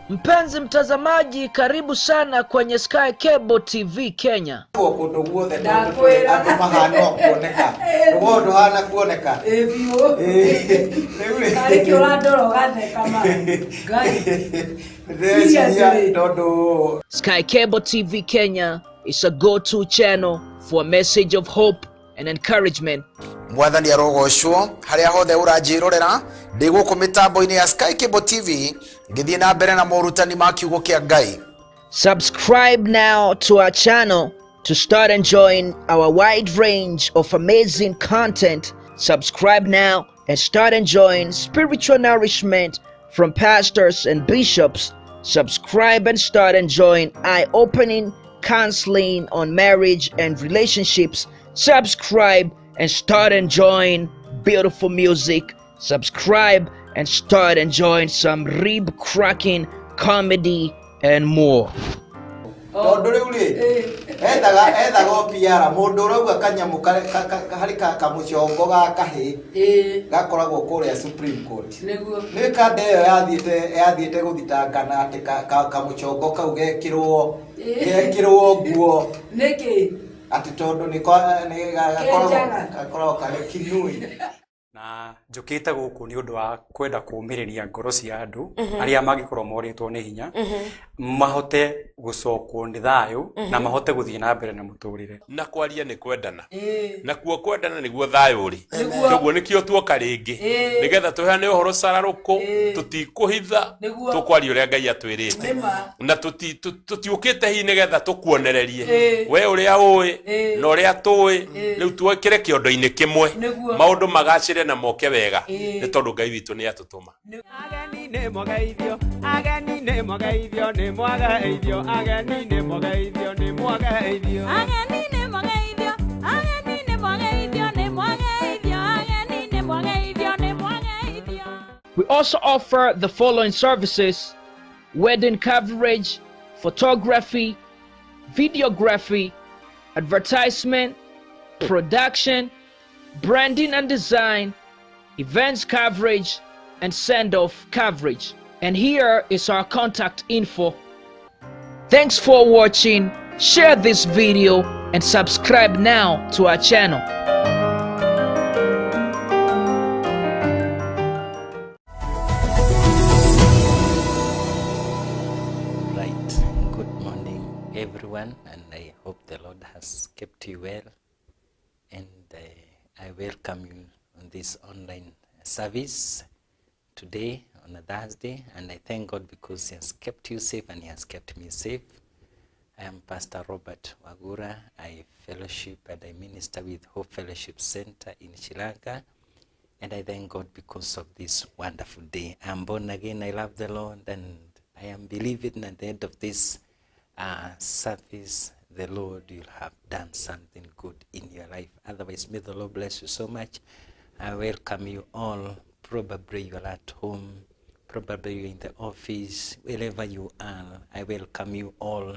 Mpenzi mtazamaji, karibu sana kwenye Sky Cable TV Kenya. Sky Cable TV Kenya is a go-to channel for a message of hope and encouragement. Mwathani arogoshwo haria hothe uranjirorera ndi guku mitambo-ini ya Sky Cable TV ngithie na mbere na morutani ma kiugo kia Ngai. Subscribe now to our channel to start enjoying our wide range of amazing content. Subscribe now and start enjoying spiritual nourishment from pastors and bishops. Subscribe and start enjoying eye-opening counseling on marriage and relationships. Subscribe and start enjoying beautiful music. Subscribe and start enjoying some rib-cracking comedy and more. Supreme Court. Na njukite guku ni undu wa kwenda kuumiriria ngoro cia andu aria magikorwo moritwo ni hinya mahote gucokwo ni thayu na mahote guthie na mbere na muturire na kwaria ni kwendana na kuo kwendana niguo thayu ri koguo nikio tuoka ringi nigetha tuheane uhoro cararuku tutikuhitha tukwaria uria Ngai atwirite na tutiukite hi nigetha tukuonererie we uria ui na uria tui riu tuikire kiondo-ini kimwe maundu magacire na moke wega ni tondu Ngai witu ni atutuma. Ageni ne mogeithio ageni ne mogeithio ne mogeithio ageni ne mogeithio ne mogeithio ageni ne mogeithio ageni ne mogeithio ne mogeithio ageni ne mogeithio ne mogeithio. We also offer the following services: wedding coverage, photography, videography, advertisement, production, branding and design, events coverage, and send-off coverage. And here is our contact info. Thanks for watching. Share this video and subscribe now to our channel. Right, good morning everyone, and I hope the Lord has kept you well, and I welcome you on this online service today on a Thursday, and I thank God because He has kept you safe and He has kept me safe. I am Pastor Robert Wagura. I fellowship and I minister with Hope Fellowship Center in Sri Lanka, and I thank God because of this wonderful day. I am born again. I love the Lord, and I am believing at the end of this service the Lord will have done something good in your life. Otherwise, may the Lord bless you so much. I welcome you all. Probably you are at home, probably you're in the office, wherever you are. I welcome you all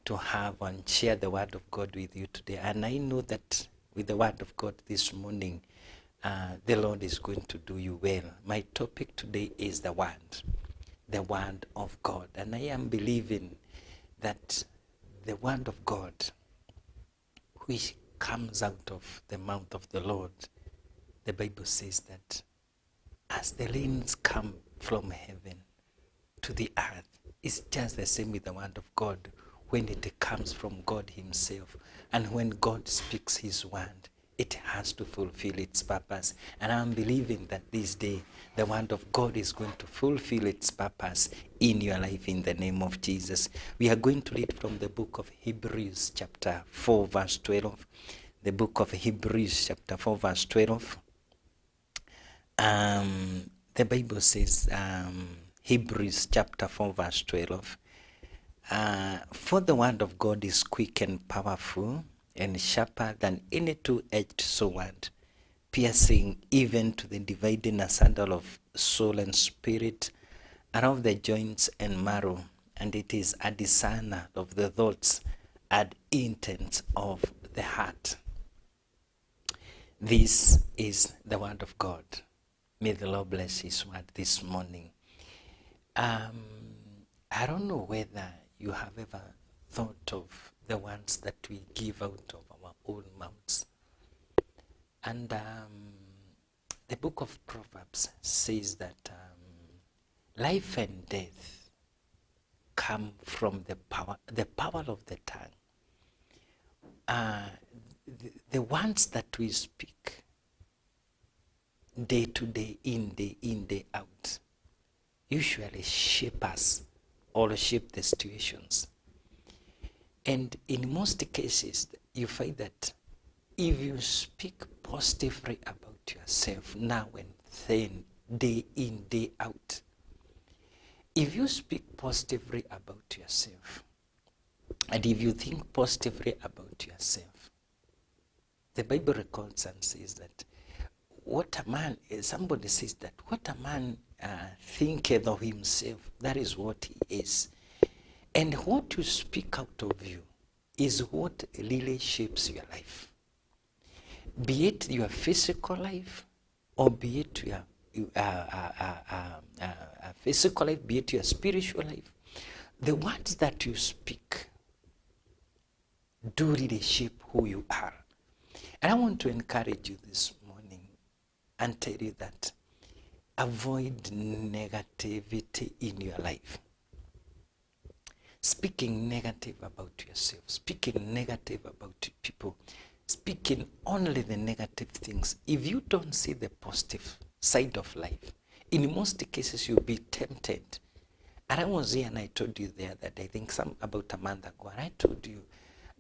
to have and share the word of God with you today. And I know that with the word of God this morning, the Lord is going to do you well. My topic today is the word of God. And I am believing that the word of God, which comes out of the mouth of the Lord, the Bible says that as the rains come from heaven to the earth, it's just the same with the word of God when it comes from God Himself. And when God speaks His word, it has to fulfill its purpose. And I'm believing that this day, the word of God is going to fulfill its purpose in your life in the name of Jesus. We are going to read from the book of Hebrews chapter 4 verse 12. The book of Hebrews chapter 4 verse 12. The Bible says, Hebrews chapter 4 verse 12, for the word of God is quick and powerful and sharper than any two-edged sword, piercing even to the dividing asunder of soul and spirit, and of the joints and marrow, and it is a discerner of the thoughts and intents of the heart. This is the word of God. May the Lord bless His word this morning. I don't know whether you have ever thought of the ones that we give out of our own mouths. And the book of Proverbs says that life and death come from the power of the tongue. The ones that we speak day to day, day in, day out, usually shape us or shape the situations. And in most cases, you find that if you speak positively about yourself now and then, day in, day out, if you speak positively about yourself, and if you think positively about yourself, the Bible records and says that what a man, somebody says that what a man thinketh of himself, that is what he is. And what you speak out of you is what really shapes your life. Be it your physical life, or be it your physical life, be it your spiritual life. The words that you speak do really shape who you are. And I want to encourage you this morning and tell you that avoid negativity in your life. Speaking negative about yourself, speaking negative about people, speaking only the negative things. If you don't see the positive side of life, in most cases you'll be tempted. And I was here and I told you there that I think about a month ago, and I told you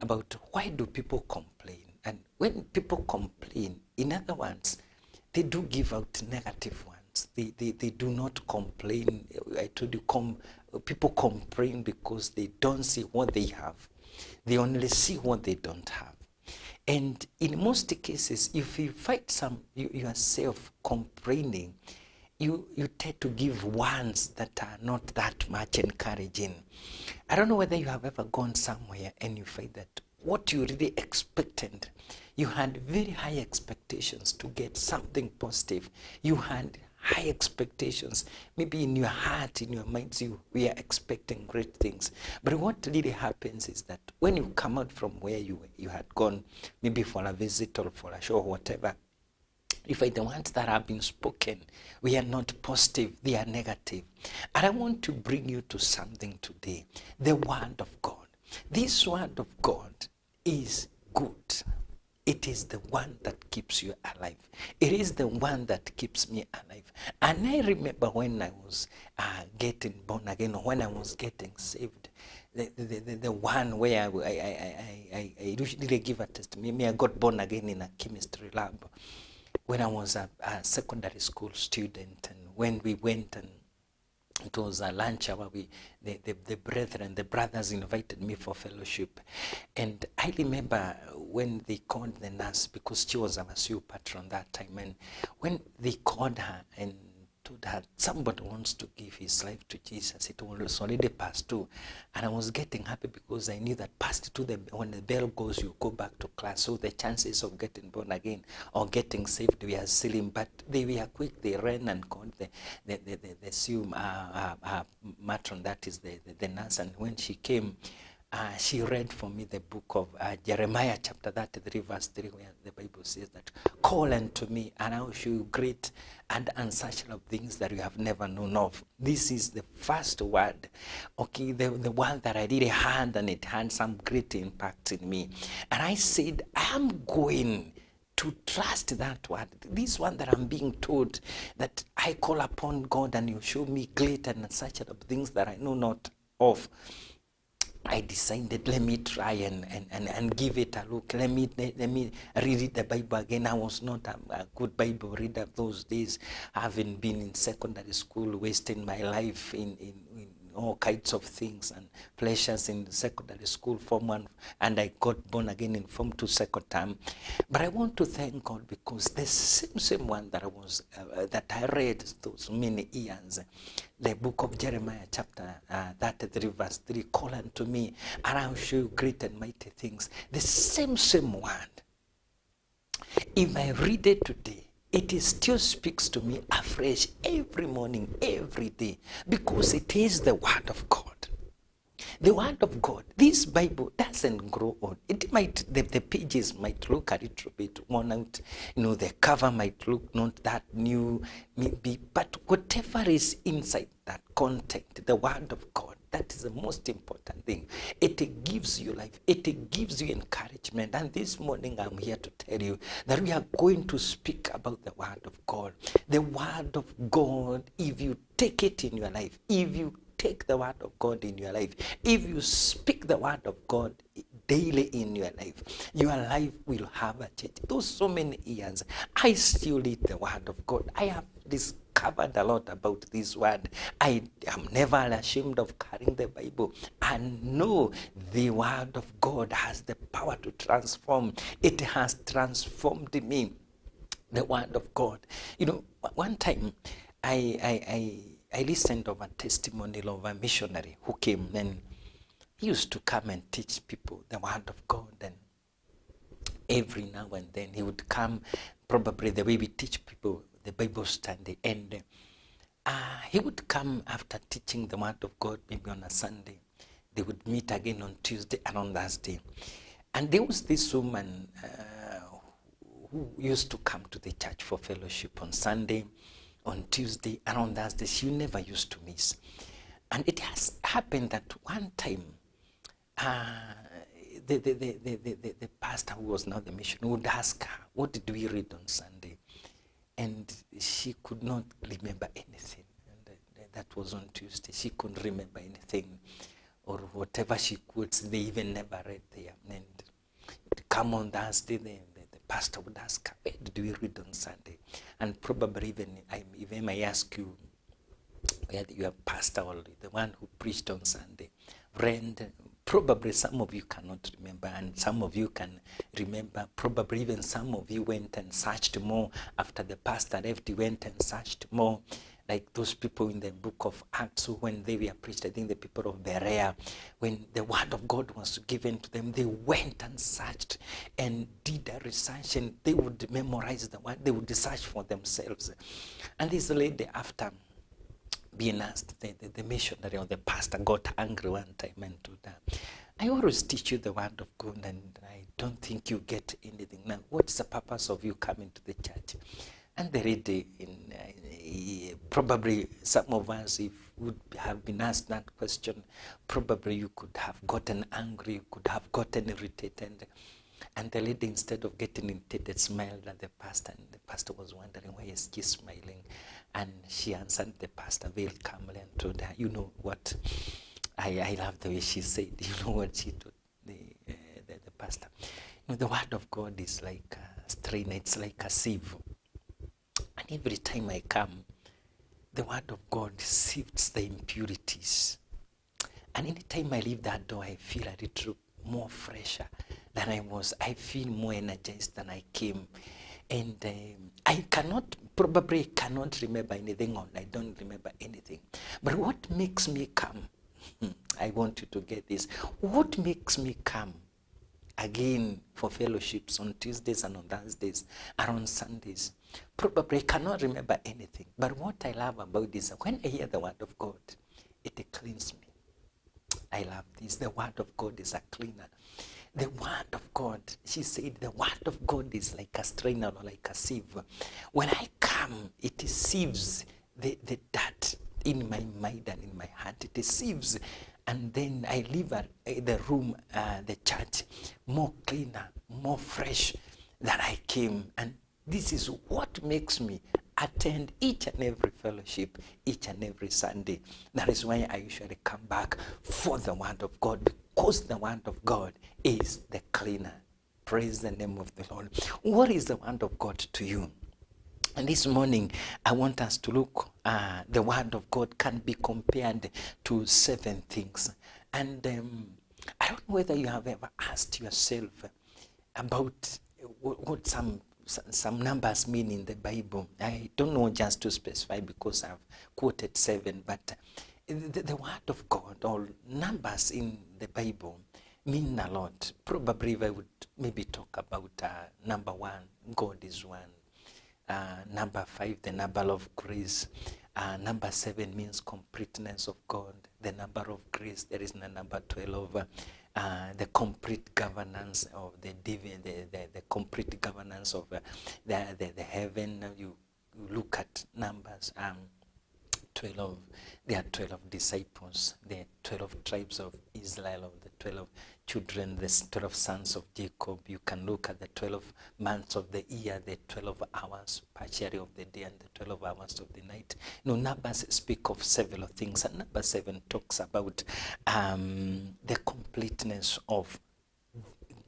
about why do people complain. And when people complain, in other words, they do give out negative ones. They do not complain. I told you, people complain because they don't see what they have. They only see what they don't have. And in most cases, if you find yourself complaining, you tend to give ones that are not that much encouraging. I don't know whether you have ever gone somewhere and you find that what you really expected, you had very high expectations to get something positive. You had high expectations. Maybe in your heart, in your minds, we are expecting great things. But what really happens is that when you come out from where you had gone, maybe for a visit or for a show or whatever, you find the ones that have been spoken, we are not positive, they are negative. And I want to bring you to something today, the Word of God. This Word of God is good. It is the one that keeps you alive. It is the one that keeps me alive. And I remember when I was getting born again, or when I was getting saved, the one where I usually give a testimony. I got born again in a chemistry lab when I was a secondary school student, and when we went and it was a lunch hour. The brothers invited me for fellowship. And I remember when they called the nurse, because she was a Masiu patron that time, and when they called her and told her somebody wants to give his life to Jesus, it was already past 2. And I was getting happy because I knew that past 2, when the bell goes, you go back to class. So the chances of getting born again or getting saved were slim. But they were quick. They ran and called the matron, that is the nurse. And when she came, she read for me the book of Jeremiah chapter 33 verse 3, where the Bible says that, call unto me and I will show you great and unsearchable things that you have never known of. This is the first word, okay, the one that I really heard, and it had some great impact in me. And I said, I'm going to trust that word. This one that I'm being told, that I call upon God and you show me great and unsearchable things that I know not of. I decided, let me try and give it a look. Let me read the Bible again. I was not a good Bible reader those days, having been in secondary school, wasting my life in all kinds of things and pleasures in secondary school, Form 1, and I got born again in Form 2 second term. But I want to thank God because the same one that I read those many years, the book of Jeremiah chapter 33 verse 3, call unto me and I will show you great and mighty things. The same word, if I read it today, it still speaks to me afresh every morning, every day, because it is the word of God. The Word of God, this Bible doesn't grow old. It might, the pages might look a little bit worn out. The cover might look not that new, maybe, but whatever is inside that content, the Word of God, that is the most important thing. It gives you life. It gives you encouragement. And this morning I'm here to tell you that we are going to speak about the Word of God. The Word of God, if you take it in your life, if you take the Word of God in your life, if you speak the Word of God daily in your life will have a change. Those so many years, I still read the Word of God. I have discovered a lot about this Word. I am never ashamed of carrying the Bible. I know the Word of God has the power to transform. It has transformed me. The Word of God. One time I listened of a testimony of a missionary who came, and he used to come and teach people the Word of God. And every now and then he would come, probably the way we teach people the Bible study, and he would come after teaching the Word of God, maybe on a Sunday. They would meet again on Tuesday and on Thursday. And there was this woman who used to come to the church for fellowship on Sunday, on Tuesday, and on Thursday. She never used to miss. And it has happened that one time, the pastor, who was now the missionary, would ask her, what did we read on Sunday? And she could not remember anything. And that was on Tuesday. She couldn't remember anything. Or whatever she quotes, they even never read there. And come on Thursday, the pastor would ask her, where did we read on Sunday? And probably even I ask you, where your pastor or the one who preached on Sunday read, probably some of you cannot remember, and some of you can remember. Probably even some of you went and searched more after the pastor left. You went and searched more, like those people in the book of Acts, who when they were preached, I think the people of Berea, when the Word of God was given to them, they went and searched and did a research, and they would memorize the Word. They would research for themselves. And this lady, after being asked, the missionary or the pastor got angry one time and told her, I always teach you the Word of God, and I don't think you get anything. Now, what's the purpose of you coming to the church? And the lady, probably some of us, if would have been asked that question, probably you could have gotten angry, you could have gotten irritated. And the lady, instead of getting irritated, smiled at the pastor, and the pastor was wondering, why is she smiling? And she answered the pastor very calmly and told her, you know what, I love the way she said, you know what she told the pastor. The Word of God is like a strainer, it's like a sieve. And every time I come, the Word of God sifts the impurities. And anytime I leave that door, I feel a little more fresher than I was. I feel more energized than I came. And I probably cannot remember anything, or I don't remember anything. But what makes me come, I want you to get this, what makes me come again for fellowships on Tuesdays and on Thursdays and on Sundays, probably I cannot remember anything. But what I love about this, when I hear the Word of God, it cleans me. I love this. The Word of God is a cleaner. The Word of God, she said, the Word of God is like a strainer or like a sieve. When I come, it sieves the dirt in my mind and in my heart. It sieves, and then I leave the room, the church, more cleaner, more fresh than I came. And this is what makes me attend each and every fellowship, each and every Sunday. That is why I usually come back for the Word of God, because the Word of God is the cleaner. Praise the name of the Lord. What is the Word of God to you? And this morning, I want us to look, the Word of God can be compared to 7 things. And I don't know whether you have ever asked yourself about what some numbers mean in the Bible. I don't know just to specify because I've quoted 7, but the Word of God or numbers in the Bible mean a lot. Probably if I would maybe talk about number 1, God is one. Number 5, the number of grace. Number 7 means completeness of God. The number of grace, there is the number 12. The complete governance of the complete governance of the heaven. You look at Numbers 12. There are 12 disciples, the 12 tribes of Israel, of the 12 children, the 12 sons of Jacob. You can look at the 12 months of the year, the 12 hours partially of the day and the 12 hours of the night. Numbers speak of several things, and number 7 talks about the completeness of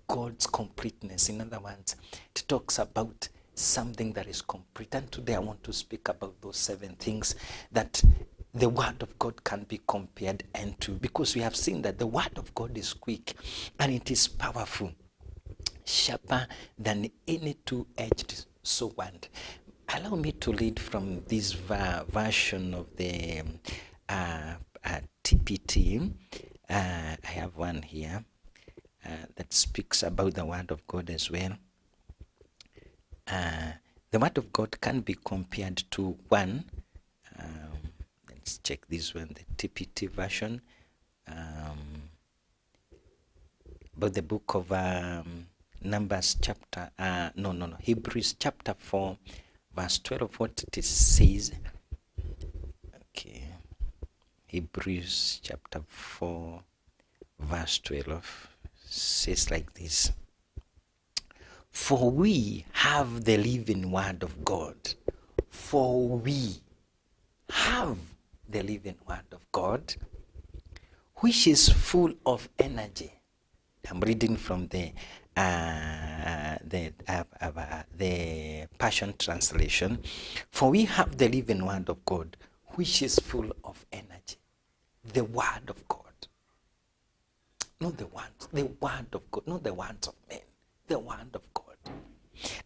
God's completeness. In other words, it talks about something that is complete. And today I want to speak about those 7 things that the word of God can be compared unto, because we have seen that the word of God is quick and it is powerful, sharper than any two-edged sword. Allow me to read from this version of the TPT. I have one here that speaks about the word of God as well. The word of God can be compared to one. Let's check this one, the TPT version. But the book of Numbers chapter, Hebrews chapter 4, verse 12, what it says. Okay. Hebrews chapter 4, verse 12 says like this. For we have the living word of God. For we have the living word of God, which is full of energy. I'm reading from the Passion Translation. For we have the living word of God, which is full of energy. The word of God. Not the word of God, not the words of men. The word of God.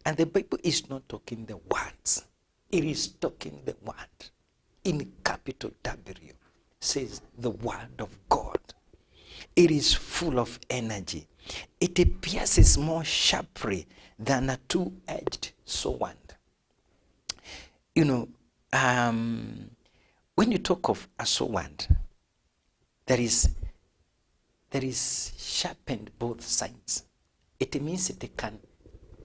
And the Bible is not talking the words. It is talking the word. In capital W, says the word of God. It is full of energy. It pierces more sharply than a two-edged sword. You know, when you talk of a sword, there is sharpened both sides. It means it can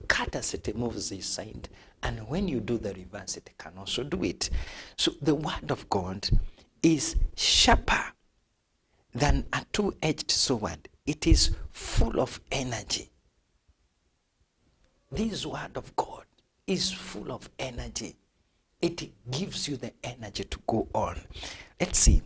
cut as it moves this side, and when you do the reverse, it can also do it. So the word of God is sharper than a two-edged sword. It is full of energy. This word of God is full of energy. It gives you the energy to go on. Let's see.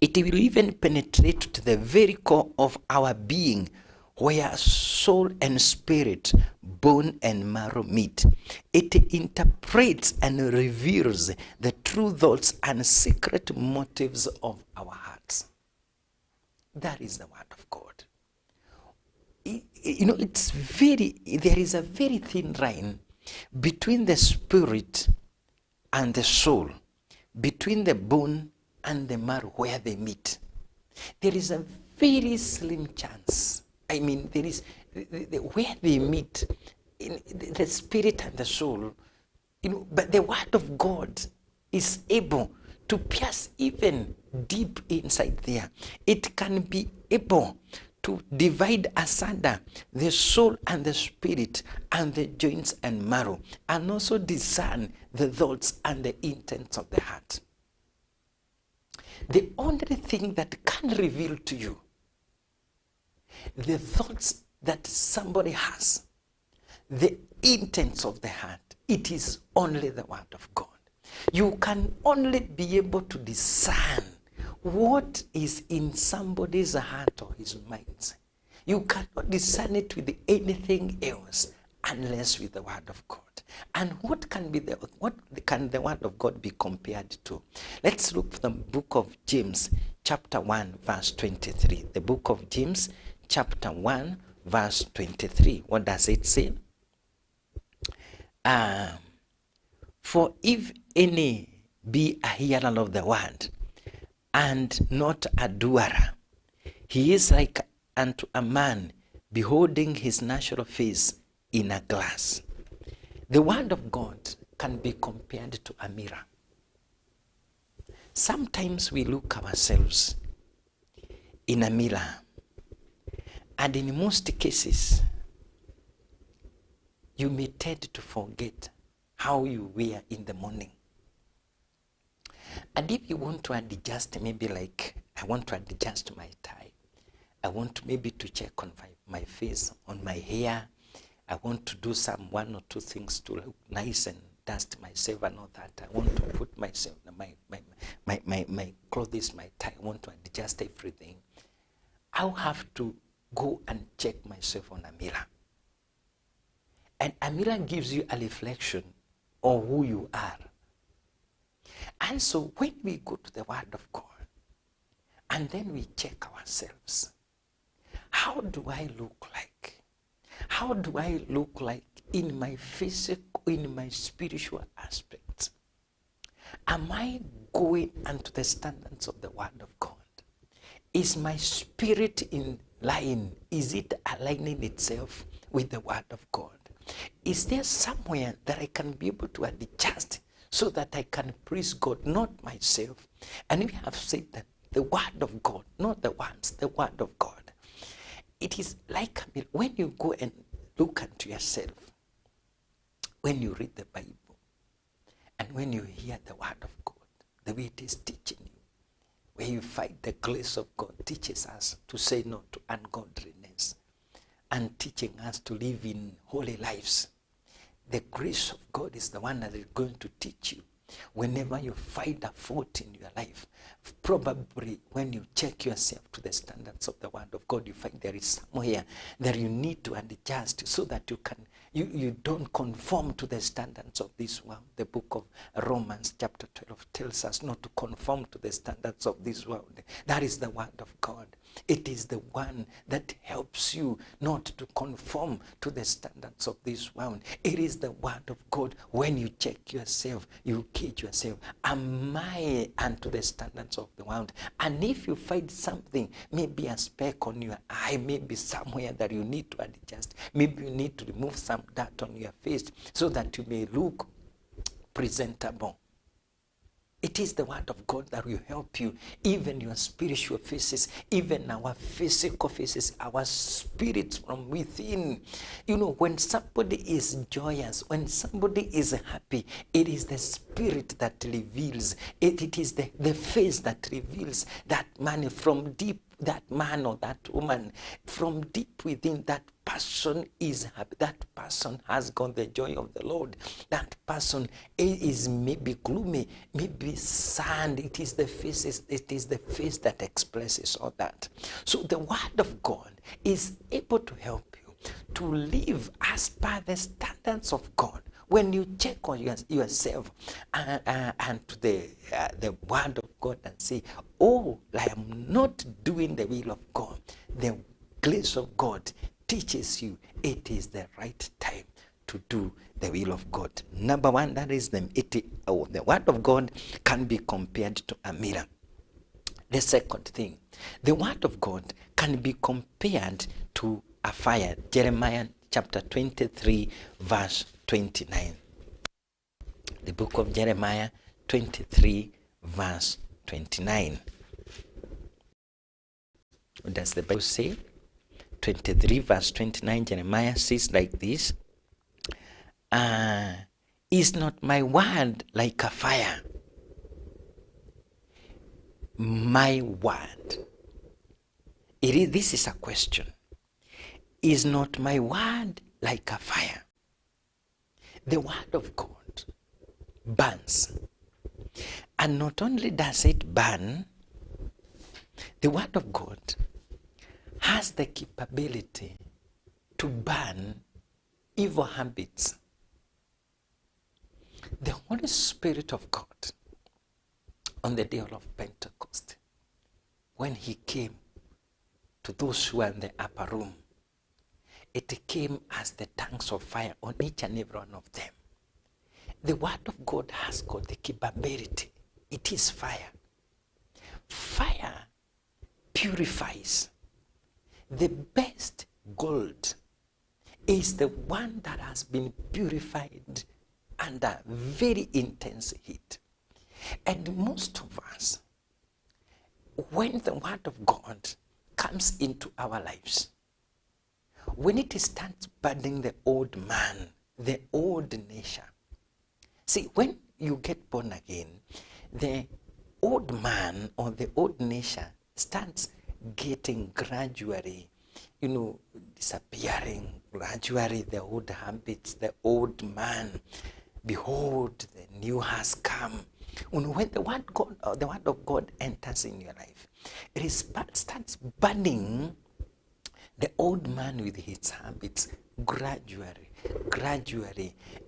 It will even penetrate to the very core of our being, where soul and spirit, bone and marrow meet. It interprets and reveals the true thoughts and secret motives of our hearts. That is the word of God. You know, there is a very thin line between the spirit and the soul, between the bone and the marrow where they meet. There is a very slim chance. I mean, there is where they meet, in the spirit and the soul, you know, but the word of God is able to pierce even deep inside there. It can be able to divide asunder the soul and the spirit and the joints and marrow, and also discern the thoughts and the intents of the heart. The only thing that can reveal to you the thoughts that somebody has, the intents of the heart, it is only the word of God. You can only be able to discern what is in somebody's heart or his mind. You cannot discern it with anything else unless with the word of God. And what can the word of God be compared to? Let's look at the book of James, chapter 1, verse 23. The book of James, chapter 1, verse 23. What does it say? For if any be a hearer of the word, and not a doer, he is like unto a man beholding his natural face in a glass. The word of God can be compared to a mirror. Sometimes we look ourselves in a mirror, and in most cases, you may tend to forget how you were in the morning. And if you want to adjust, maybe like, I want to adjust my tie, I want maybe to check on my face, on my hair, I want to do some 1 or 2 things to look nice and dust myself and all that. I want to put myself, my clothes, my tie, I want to adjust everything. I'll have to go and check myself on a mirror. And a mirror gives you a reflection of who you are. And so when we go to the Word of God, and then we check ourselves, how do I look like? How do I look like in my physical, in my spiritual aspects? Am I going unto the standards of the Word of God? Is my spirit in line? Is it aligning itself with the Word of God? Is there somewhere that I can be able to adjust so that I can praise God, not myself? And we have said that the Word of God, not the words, the Word of God. It is like when you go and look unto yourself, when you read the Bible, and when you hear the Word of God, the way it is teaching you, where you find the grace of God teaches us to say no to ungodliness and teaching us to live in holy lives. The grace of God is the one that is going to teach you. Whenever you find a fault in your life, probably when you check yourself to the standards of the Word of God, you find there is somewhere that you need to adjust so that you don't conform to the standards of this world. The book of Romans chapter 12 tells us not to conform to the standards of this world. That is the Word of God. It is the one that helps you not to conform to the standards of this world. It is the Word of God. When you check yourself, you gauge yourself. Am I unto the standards of the world? And if you find something, maybe a speck on your eye, maybe somewhere that you need to adjust, maybe you need to remove some dirt on your face so that you may look presentable. It is the Word of God that will help you, even your spiritual faces, even our physical faces, our spirits from within. You know, when somebody is joyous, when somebody is happy, it is the spirit that reveals. It is the face that reveals that man from deep, that man or that woman, from deep within, that person is happy. That person has got the joy of the Lord. That person is maybe gloomy, maybe sad. It is the faces, it is the face that expresses all that. So the Word of God is able to help you to live as per the standards of God. When you check on yourself and to the Word of God and say, oh, I am not doing the will of God, the grace of God teaches you it is the right time to do the will of God. Number one, that is the Word of God can be compared to a mirror. The second thing, the Word of God can be compared to a fire. Jeremiah chapter 23 verse 29. The book of Jeremiah 23 verse 29. What does the Bible say? 23 verse 29, Jeremiah says like this, is not my word like a fire? My word. This is a question. Is not my word like a fire? The Word of God burns. And not only does it burn, the Word of God has the capability to burn evil habits. The Holy Spirit of God, on the day of Pentecost, when He came to those who were in the upper room, it came as the tongues of fire on each and every one of them. The Word of God has got the capability. It is fire. Fire purifies. The best gold is the one that has been purified under very intense heat. And most of us, when the word of God comes into our lives, when it starts burning the old man, the old nature. See, when you get born again, the old man or the old nature starts getting gradually, disappearing. Gradually, the old habits, the old man, behold, the new has come. When the word of God enters in your life, it starts burning the old man with his habits gradually,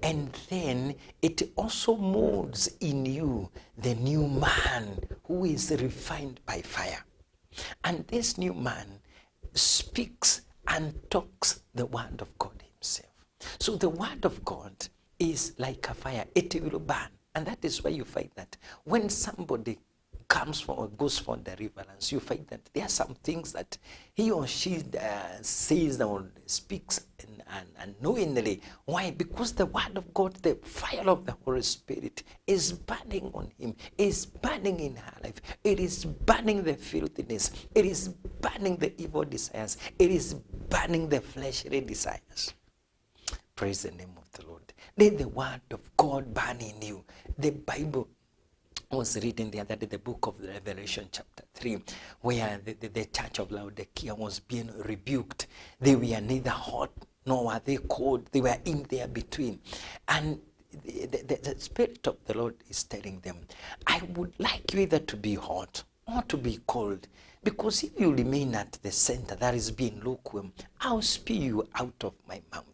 and then it also molds in you the new man who is refined by fire. And this new man speaks and talks the word of God himself. So the word of God is like a fire. It will burn. And that is why you find that when somebody comes for or goes for deliverance, you find that there are some things that he or she says or speaks unknowingly. Why? Because the word of God, the fire of the Holy Spirit is burning on him, is burning in her life. It is burning the filthiness. It is burning the evil desires. It is burning the fleshly desires. Praise the name of the Lord. Let the word of God burn in you. The Bible was reading the other day the book of Revelation chapter 3, where the church of Laodicea was being rebuked. They were neither hot nor were they cold. They were in there between. And the Spirit of the Lord is telling them, I would like you either to be hot or to be cold. Because if you remain at the center that is being lukewarm, I'll spew you out of my mouth.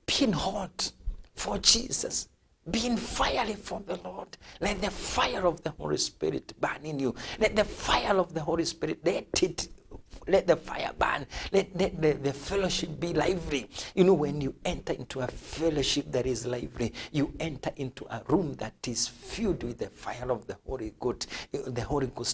Being hot for Jesus, being fiery for the Lord. Let the fire of the Holy Spirit burn in you. Let the fire of the Holy Spirit, let the fire burn. Let the fellowship be lively. When you enter into a fellowship that is lively, you enter into a room that is filled with the fire of the Holy Ghost.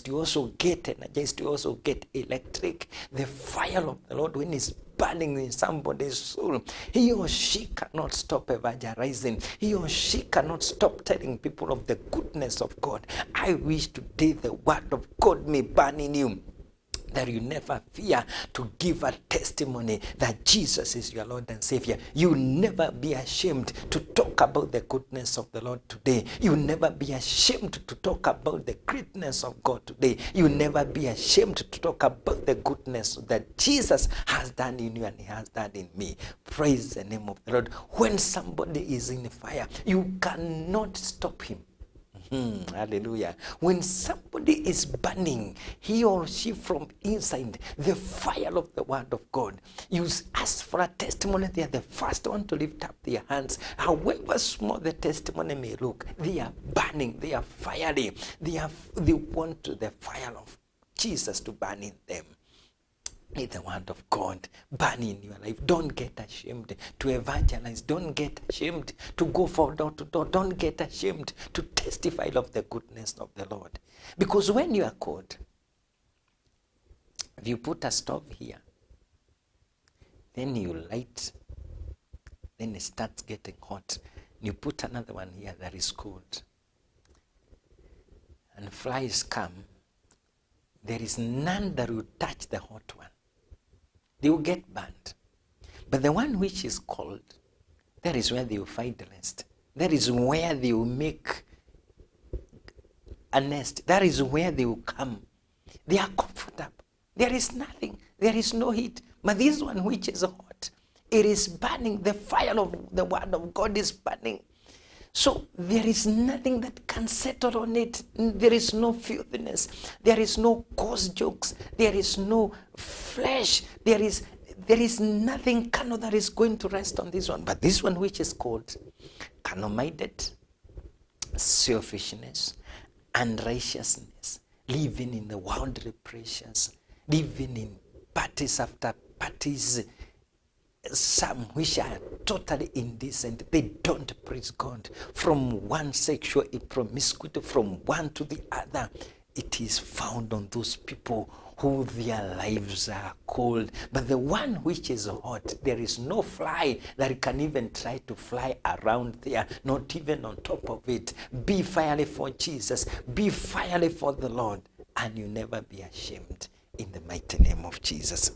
You also get energized. You also get electric. The fire of the Lord, when it's burning in somebody's soul, he or she cannot stop evangelizing. He or she cannot stop telling people of the goodness of God. I wish today the word of God may burn in you, that you never fear to give a testimony that Jesus is your Lord and Savior. You never be ashamed to talk about the goodness of the Lord today. You never be ashamed to talk about the greatness of God today. You never be ashamed to talk about the goodness that Jesus has done in you and he has done in me. Praise the name of the Lord. When somebody is in fire, you cannot stop him. Hallelujah. When somebody is burning, he or she from inside, the fire of the word of God, you ask for a testimony, they are the first one to lift up their hands. However small the testimony may look, they are burning, they are fiery. They want the fire of Jesus to burn in them. Let the word of God burn in your life. Don't get ashamed to evangelize. Don't get ashamed to go from door to door. Don't get ashamed to testify of the goodness of the Lord. Because when you are cold, if you put a stove here, then you light, then it starts getting hot. You put another one here that is cold, and flies come, there is none that will touch the hot one. They will get burnt. But the one which is cold, that is where they will find the nest. That is where they will make a nest. That is where they will come. They are comfortable. There is nothing. There is no heat. But this one which is hot, it is burning. The fire of the word of God is burning. So there is nothing that can settle on it. There is no filthiness. There is no coarse jokes. There is no flesh. There is nothing carnal that is going to rest on this one. But this one which is called carnal-minded, selfishness, unrighteousness, living in the worldly pleasures, living in parties after parties, some which are totally indecent. They don't praise God. From one sexual promiscuity, from one to the other, it is found on those people who their lives are cold. But the one which is hot, there is no fly that can even try to fly around there, not even on top of it. Be fiery for Jesus. Be fiery for the Lord. And you never be ashamed in the mighty name of Jesus.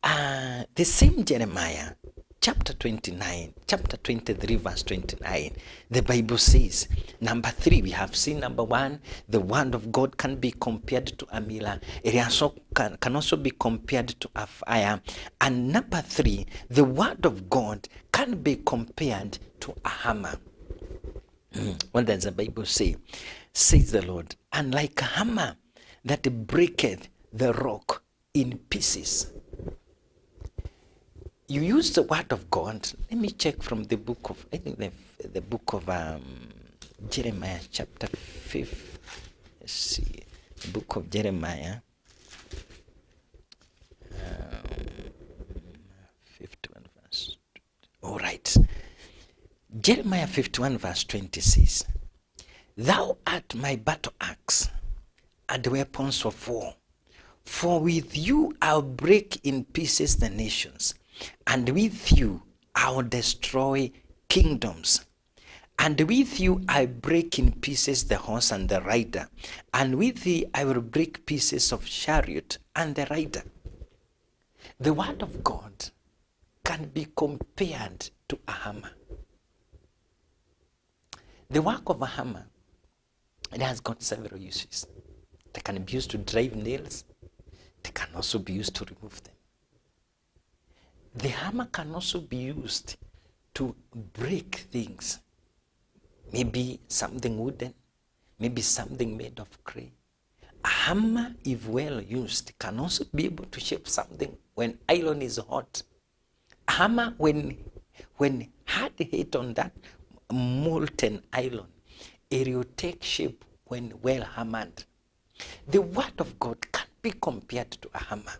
The same Jeremiah, chapter 29, chapter 23, verse 29, the Bible says, number 3, we have seen number 1, the word of God can be compared to a mirror. It also can also be compared to a fire. And number 3, the word of God can be compared to a hammer. What does the Bible say? Says the Lord, and like a hammer that breaketh the rock in pieces. You use the word of God. Let me check from the book of, I think the book of Jeremiah chapter 5. Let's see. The book of Jeremiah. 51 verse. All right. Jeremiah 51 verse 20 says, Thou art my battle axe and the weapons of war. For with you I'll break in pieces the nations, and with you I'll destroy kingdoms. And with you I break in pieces the horse and the rider, and with thee I will break pieces of chariot and the rider. The word of God can be compared to a hammer. The work of a hammer, it has got several uses. They can be used to drive nails. They can also be used to remove them. The hammer can also be used to break things. Maybe something wooden, maybe something made of clay. A hammer, if well used, can also be able to shape something when iron is hot. A hammer, when hard hit on that molten iron, it will take shape when well hammered. The word of God can be compared to a hammer.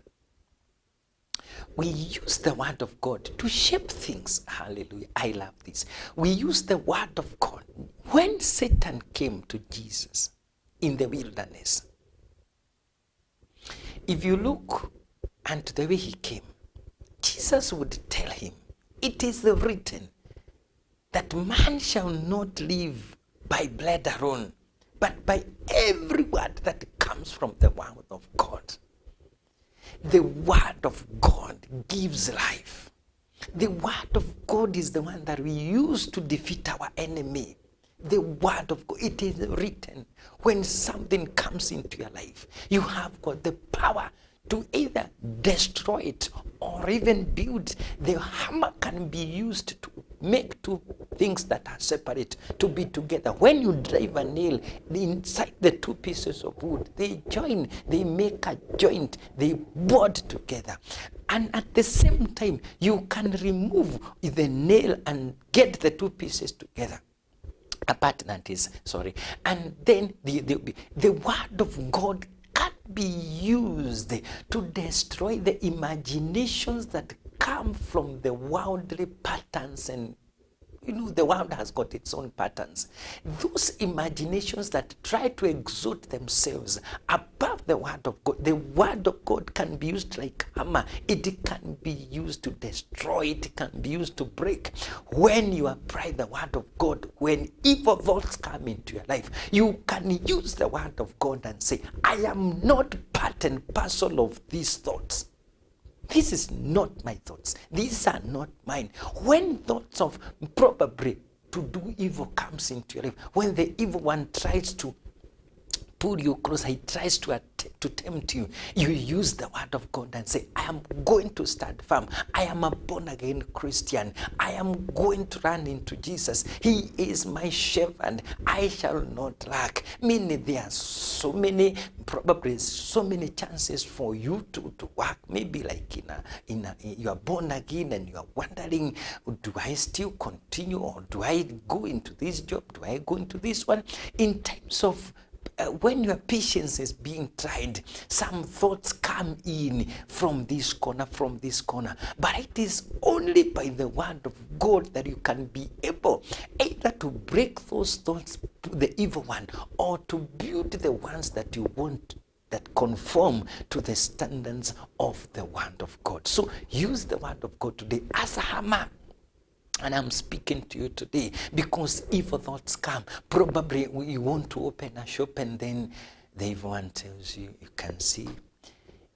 We use the word of God to shape things. Hallelujah. I love this. We use the word of God. When Satan came to Jesus in the wilderness, if you look and the way he came, Jesus would tell him, it is written that man shall not live by bread alone, but by every word that comes from the word of God. The word of God gives life. The word of God is the one that we use to defeat our enemy. The word of God, it is written. When something comes into your life, you have got the power to either destroy it or even build. The hammer can be used to make two things that are separate to be together. When you drive a nail inside the two pieces of wood, they join, they make a joint, they board together. And at the same time, you can remove the nail and get the two pieces together. Apart, that is, sorry. And then the word of God can be used to destroy the imaginations that come from the worldly patterns. And you know, the world has got its own patterns. Those imaginations that try to exalt themselves above the word of God. The word of God can be used like a hammer. It can be used to destroy. It can be used to break. When you apply the word of God, when evil thoughts come into your life, you can use the word of God and say, I am not part and parcel of these thoughts. This is not my thoughts. These are not mine. When thoughts of probably to do evil comes into your life, when the evil one tries to pull you closer, he tries to tempt you, you use the word of God and say, I am going to stand firm. I am a born-again Christian. I am going to run into Jesus. He is my shepherd. I shall not lack. Meaning there are so many, probably so many chances for you to work. Maybe like you are born again and you are wondering, do I still continue, or do I go into this job? Do I go into this one? In times of when your patience is being tried, some thoughts come in from this corner, but it is only by the word of God that you can be able either to break those thoughts to the evil one, or to build the ones that you want that conform to the standards of the word of God. So use the word of God today as a hammer. And I'm speaking to you today because evil thoughts come. Probably you want to open a shop and then the evil one tells you, you can see,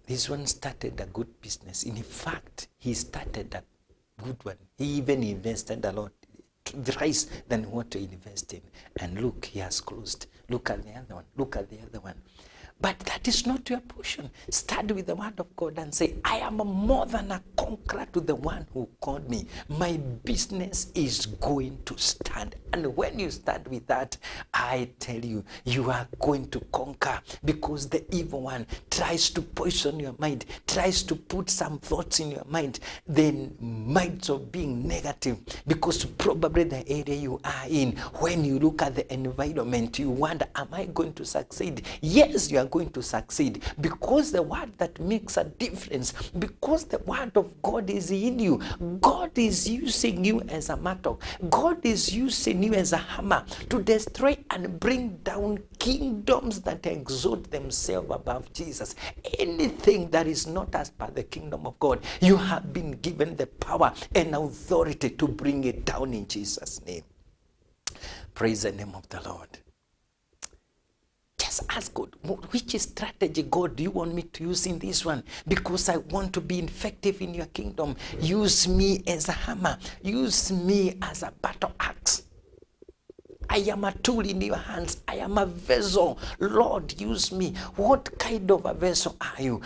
this one started a good business. In fact, he started a good one. He even invested a lot, thrice than what to invest in. And look, he has closed. Look at the other one. Look at the other one. But that is not your portion. Start with the word of God and say, I am more than a conqueror to the one who called me. My business is going to stand. And when you start with that, I tell you, you are going to conquer, because the evil one tries to poison your mind, tries to put some thoughts in your mind, the minds of being negative, because probably the area you are in, when you look at the environment, you wonder, am I going to succeed? Yes, you are going to succeed, because the word that makes a difference, because the word of God is in you. God is using you as a mattock. God is using you as a hammer to destroy and bring down kingdoms that exalt themselves above Jesus. Anything that is not as per the kingdom of God, you have been given the power and authority to bring it down in Jesus' name. Praise the name of the Lord. Just ask God, which strategy, God, do you want me to use in this one? Because I want to be effective in your kingdom. Use me as a hammer. Use me as a battle axe. I am a tool in your hands. I am a vessel. Lord, use me. What kind of a vessel are you?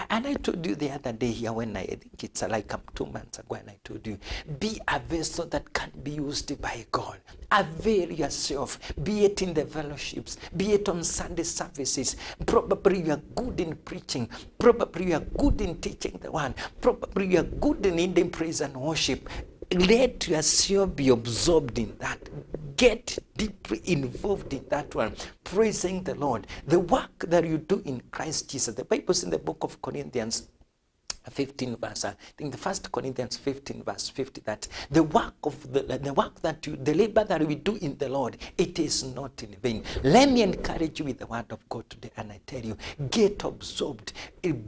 And I told you the other day here when I think it's like 2 months ago, and I told you, be a vessel that can be used by God. Avail yourself, be it in the fellowships, be it on Sunday services. Probably you are good in preaching. Probably you are good in teaching the word. Probably you are good in leading praise and worship. Let yourself be absorbed in that. Get deeply involved in that one, praising the Lord. The work that you do in Christ Jesus. The Bible says in the book of Corinthians 15 verse, I think the 1 Corinthians 15 verse 50, that the work that you, the labor that we do in the Lord, it is not in vain. Let me encourage you with the word of God today, and I tell you, get absorbed,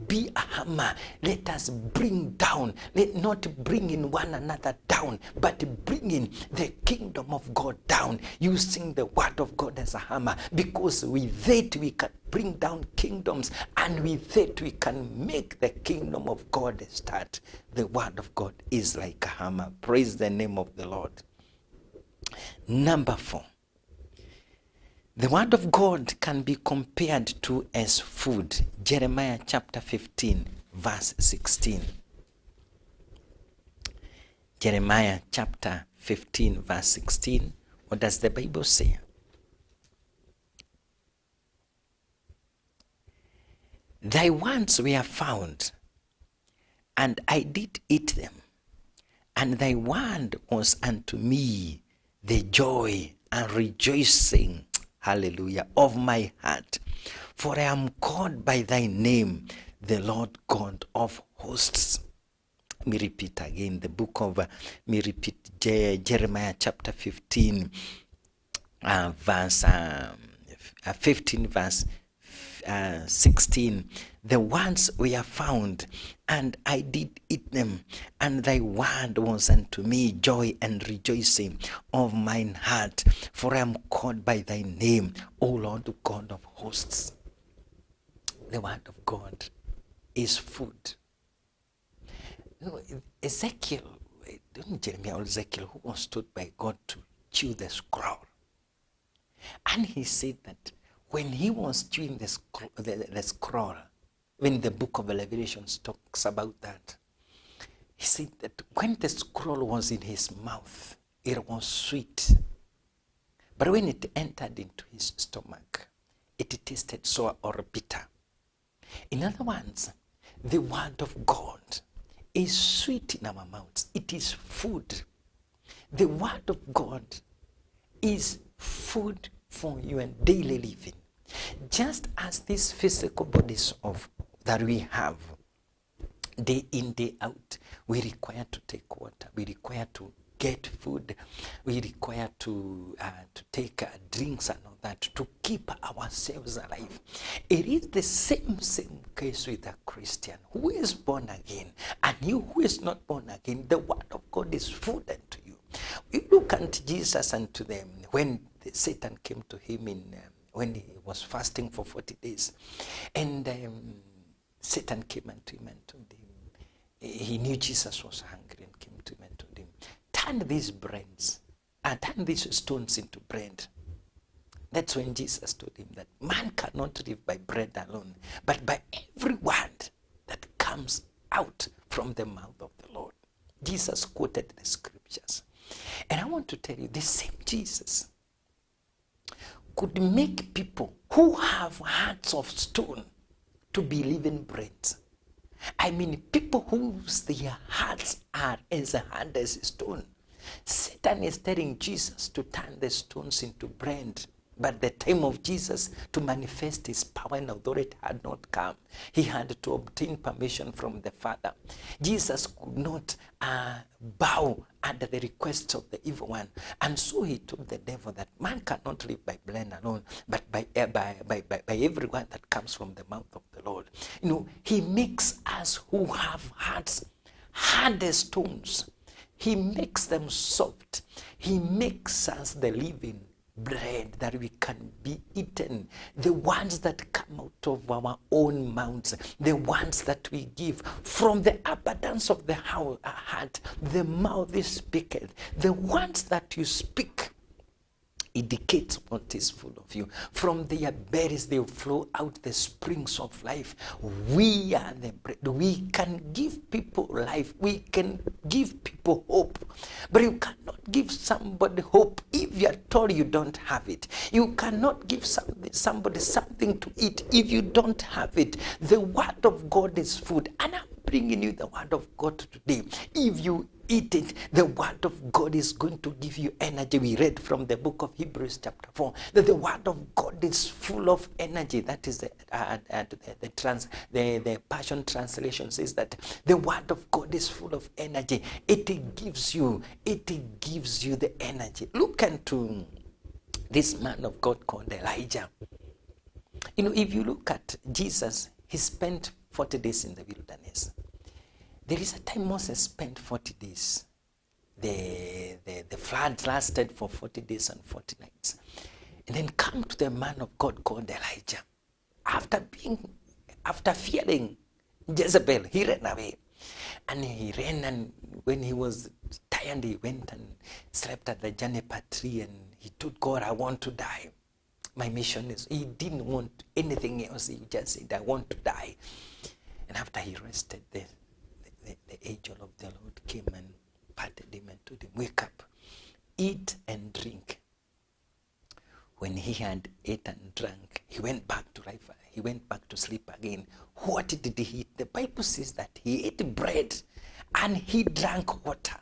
be a hammer. Let us bring down, let not bring in one another down, but bring in the kingdom of God down, using the word of God as a hammer, because with it we can bring down kingdoms, and with it we can make the kingdom of God start. The word of God is like a hammer. Praise the name of the Lord. Number 4. The word of God can be compared to as food. Jeremiah chapter 15 verse 16. Jeremiah chapter 15 verse 16. What does the Bible say? Thy words were found, and I did eat them, and thy word was unto me the joy and rejoicing, hallelujah, of my heart. For I am called by thy name, the Lord God of hosts. Let me repeat again the book of, Jeremiah chapter 15, verse 15 verse 16. The words were found, and I did eat them, and thy word was unto me joy and rejoicing of mine heart. For I am called by thy name, O Lord God of hosts. The word of God is food. You know, Ezekiel, Jeremiah or Ezekiel, who was told by God to chew the scroll, and he said that when he was chewing the scroll, when the book of Revelation talks about that, he said that when the scroll was in his mouth, it was sweet. But when it entered into his stomach, it tasted sour or bitter. In other words, the word of God is sweet in our mouths. It is food. The word of God is food for your daily living. Just as these physical bodies that we have, day in, day out, we require to take water. We require to get food. We require to take drinks and all that to keep ourselves alive. It is the same case with a Christian who is born again, and you who is not born again. The word of God is food unto you. You look at Jesus and to them when Satan came to him when he was fasting for 40 days, and Satan came unto him and told him, he knew Jesus was hungry and came to him and told him, turn these stones into bread. That's when Jesus told him that man cannot live by bread alone, but by every word that comes out from the mouth of the Lord. Jesus quoted the scriptures. And I want to tell you, the same Jesus could make people who have hearts of stone to be living bread. I mean, people whose their hearts are as hard as a stone. Satan is telling Jesus to turn the stones into bread. But the time of Jesus to manifest his power and authority had not come. He had to obtain permission from the Father. Jesus could not bow under the requests of the evil one. And so he told the devil that man cannot live by bread alone, but by every word that comes from the mouth of the Lord. You know, he makes us who have hearts hard as stones. He makes them soft. He makes us the living bread that we can be eaten, the ones that come out of our own mouths, the ones that we give from the abundance of the heart, the mouth is speaketh. The ones that you speak indicates what is full of you. From their bellies they flow out the springs of life. We are the bread. We can give people life. We can give people hope. But you cannot give somebody hope if you are told you don't have it. You cannot give somebody something to eat if you don't have it. The word of God is food. And I'm bringing you the word of God today. If you eat it, the word of God is going to give you energy. We read from the book of Hebrews chapter 4 that the word of God is full of energy. That is the Passion Translation says that the word of God is full of energy. It gives you the energy. Look into this man of God called Elijah. You know, if you look at Jesus, he spent 40 days in the wilderness. There is a time Moses spent 40 days. The flood lasted for 40 days and 40 nights. And then come to the man of God called Elijah. After fearing Jezebel, he ran away. And he ran, and when he was tired, he went and slept at the juniper tree, and he told God, I want to die. My mission is, he didn't want anything else. He just said, I want to die. And after he rested, the angel of the Lord came and patted him and told him, wake up, eat and drink. When he had ate and drank, he went back to life. He went back to sleep again. What did he eat? The Bible says that he ate bread and he drank water.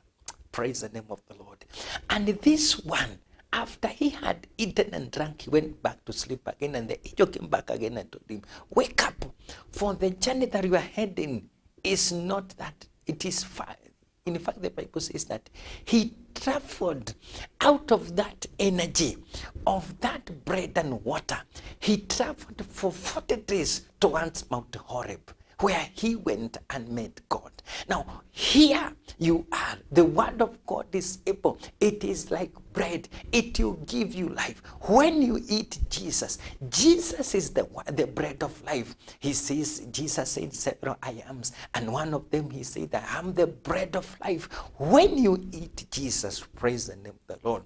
Praise the name of the Lord. And this one, after he had eaten and drank, he went back to sleep again, and the angel came back again and told him, wake up, for the journey that you are heading is not that, it is far. In fact, the Bible says that he traveled out of that energy of that bread and water. He traveled for 40 days towards Mount Horeb, where he went and met God. Now, here you are. The word of God is able. It is like bread. It will give you life. When you eat Jesus, Jesus is the bread of life. He says, Jesus said several I ams, and one of them he said, I am the bread of life. When you eat Jesus, praise the name of the Lord.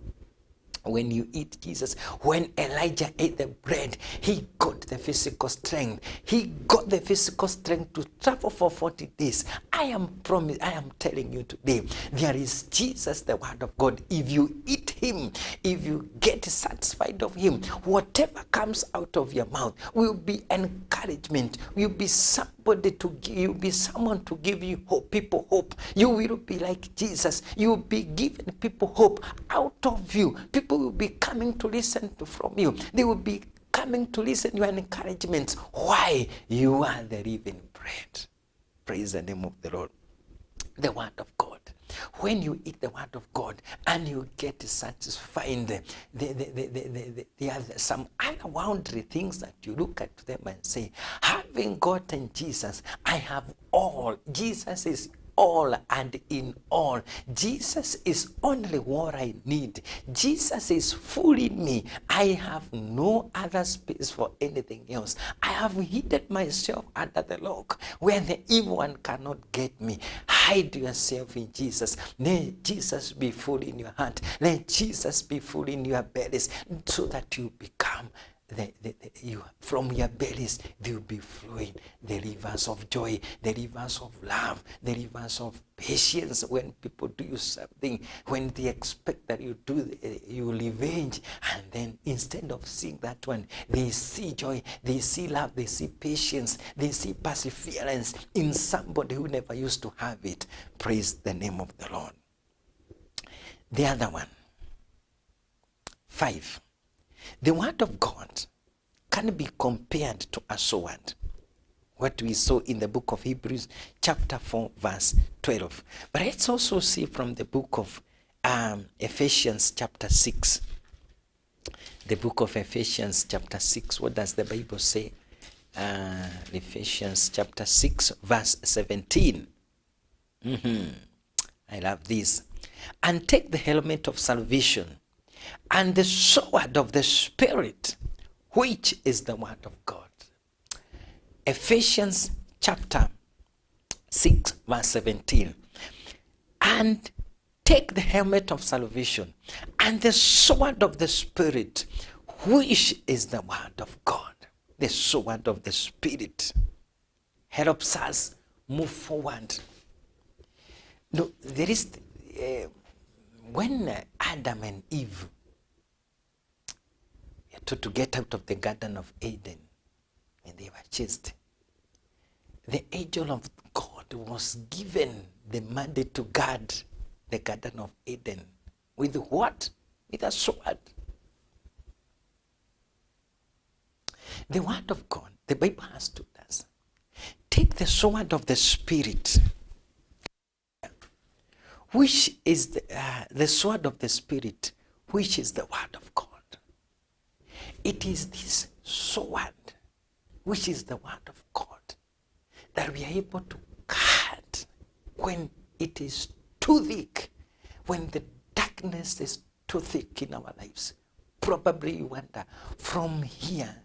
When you eat Jesus, when Elijah ate the bread, he got the physical strength. He got the physical strength to travel for 40 days. I am telling you today, there is Jesus, the word of God. If you eat him, if you get satisfied of him, whatever comes out of your mouth will be encouragement, will be somebody to give you, be someone to give you hope, people hope. You will be like Jesus. You will be giving people hope out of you. People will be coming to listen from you. They will be coming to listen to your encouragement. Why? You are the living bread. Praise the name of the Lord. The word of God. When you eat the word of God and you get satisfied, there are some unwoundly things that you look at them and say, having gotten Jesus, I have all. Jesus is all and in all. Jesus is only what I need. Jesus is full in me. I have no other space for anything else. I have hidden myself under the rock where the evil one cannot get me. Hide yourself in Jesus. Let Jesus be full in your heart. Let Jesus be full in your bellies, so that you become from your bellies they will be flowing the rivers of joy, the rivers of love, the rivers of patience. When people do you something, when they expect that you revenge, and then instead of seeing that one, they see joy, they see love, they see patience, they see perseverance in somebody who never used to have it. Praise the name of the Lord. The other one, 5. The word of God can be compared to a sword. What we saw in the book of Hebrews chapter 4 verse 12. But let's also see from the book of Ephesians chapter 6. The book of Ephesians chapter 6. What does the Bible say? Ephesians chapter 6 verse 17. I love this. And take the helmet of salvation and the sword of the Spirit, which is the word of God. Ephesians chapter 6 verse 17. And take the helmet of salvation and the sword of the Spirit, which is the word of God. The sword of the Spirit helps us move forward. No, there is when Adam and Eve to get out of the Garden of Eden, and they were chased, the angel of God was given the mandate to guard the Garden of Eden. With what? With a sword. The word of God, the Bible has told us, take the sword of the Spirit, which is the sword of the Spirit, which is the word of God. It is this sword, which is the word of God, that we are able to cut when it is too thick, when the darkness is too thick in our lives. Probably you wonder, from here,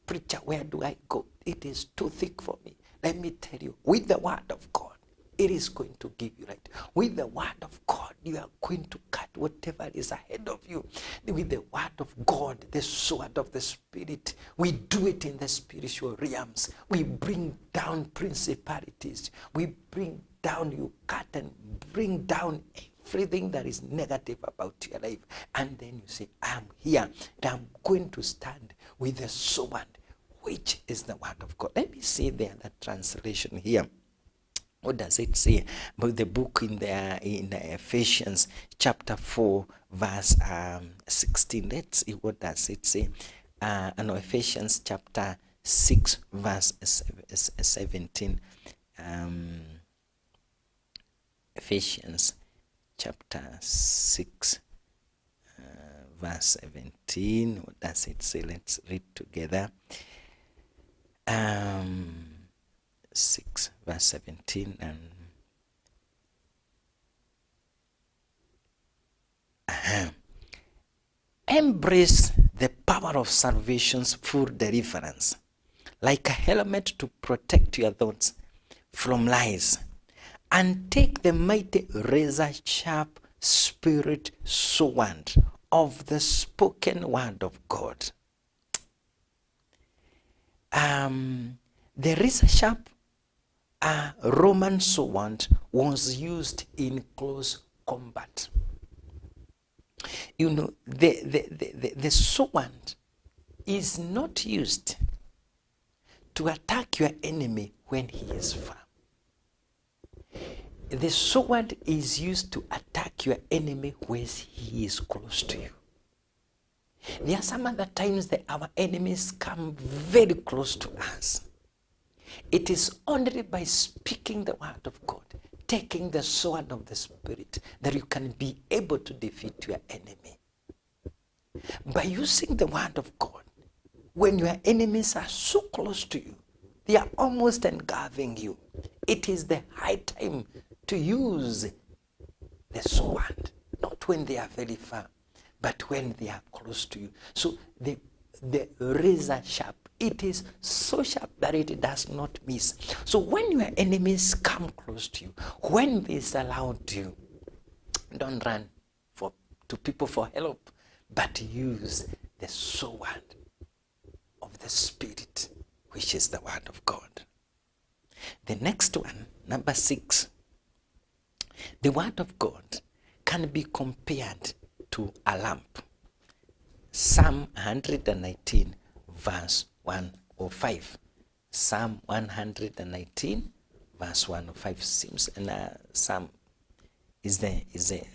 preacher, where do I go? It is too thick for me. Let me tell you, with the word of God, it is going to give you light. With the word of God, you are going to cut whatever is ahead of you. With the word of God, the sword of the Spirit, we do it in the spiritual realms. We bring down principalities. We bring down, you cut and bring down everything that is negative about your life. And then you say, I'm here and I'm going to stand with the sword, which is the word of God. Let me see the other translation here. What does it say about the book in Ephesians chapter 4 verse 16? Let's see, what does it say? Ephesians chapter 6 verse 17. Ephesians chapter 6 verse 17. What does it say? Let's read together. 6 verse 17 and embrace the power of salvation's full deliverance, like a helmet to protect your thoughts from lies, and take the mighty razor sharp spirit sword of the spoken word of God. The razor sharp Roman sword was used in close combat. You know, the sword is not used to attack your enemy when he is far. The sword is used to attack your enemy when he is close to you. There are some other times that our enemies come very close to us. It is only by speaking the word of God, taking the sword of the Spirit, that you can be able to defeat your enemy. By using the word of God, when your enemies are so close to you, they are almost engulfing you, it is the high time to use the sword, not when they are very far, but when they are close to you. So the razor sharp, it is so sharp that it does not miss. So when your enemies come close to you, when they surround you, don't run to people for help, but use the sword of the Spirit, which is the word of God. The next one, number 6, the word of God can be compared to a lamp. Psalm 119 verse 105. Psalm 119 verse 105 seems, and Psalm is the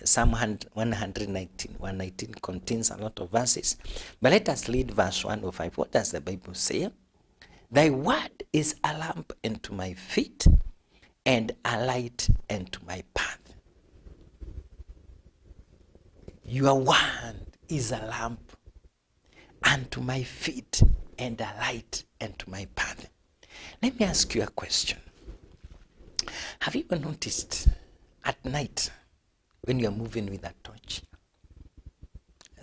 Psalm 119 contains a lot of verses. But let us read verse 105. What does the Bible say? Thy word is a lamp unto my feet and a light unto my path. Your word is a lamp unto my feet and a light unto my path. Let me ask you a question. Have you ever noticed at night when you are moving with a torch?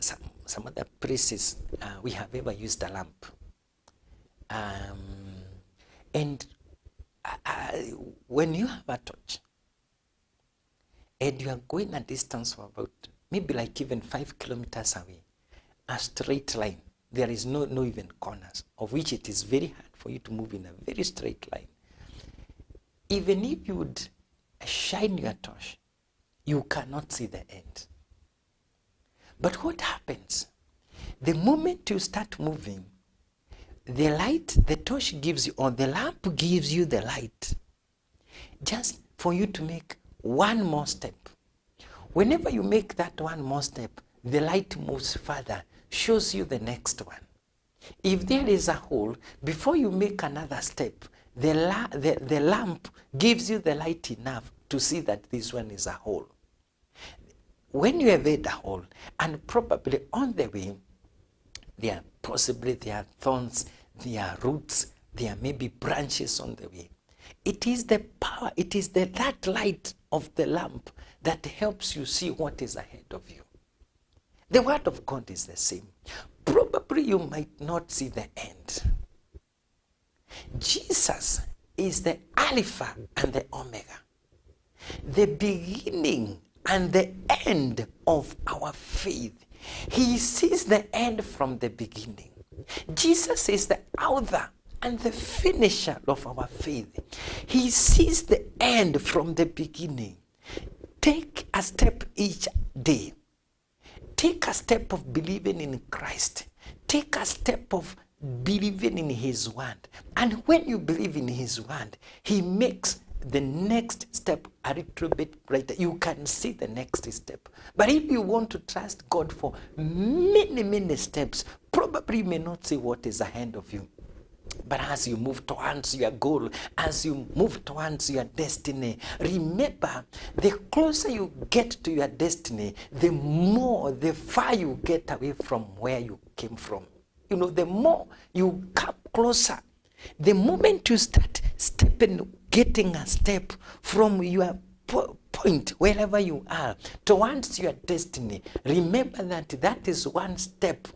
Some other places we have ever used a lamp. And when you have a torch and you are going a distance of about maybe like even 5 kilometers away, a straight line, there is no even corners, of which it is very hard for you to move in a very straight line. Even if you would shine your torch, you cannot see the end. But what happens? The moment you start moving, the light, the torch gives you, or the lamp gives you the light, just for you to make one more step. Whenever you make that one more step, the light moves further, shows you the next one. If there is a hole, before you make another step, the lamp gives you the light enough to see that this one is a hole. When you have made a hole, and probably on the way, there are thorns, there are roots, there may be branches on the way. It is the power, it is that light of the lamp that helps you see what is ahead of you. The word of God is the same. Probably you might not see the end. Jesus is the Alpha and the Omega, the beginning and the end of our faith. He sees the end from the beginning. Jesus is the author and the finisher of our faith. He sees the end from the beginning. Take a step each day. Take a step of believing in Christ. Take a step of believing in His word. And when you believe in His word, He makes the next step a little bit brighter. You can see the next step. But if you want to trust God for many steps, probably you may not see what is ahead of you. But as you move towards your goal, as you move towards your destiny, remember, the closer you get to your destiny, the far you get away from where you came from. You know, the more you come closer, the moment you start getting a step from your point, wherever you are, towards your destiny, remember that is one step,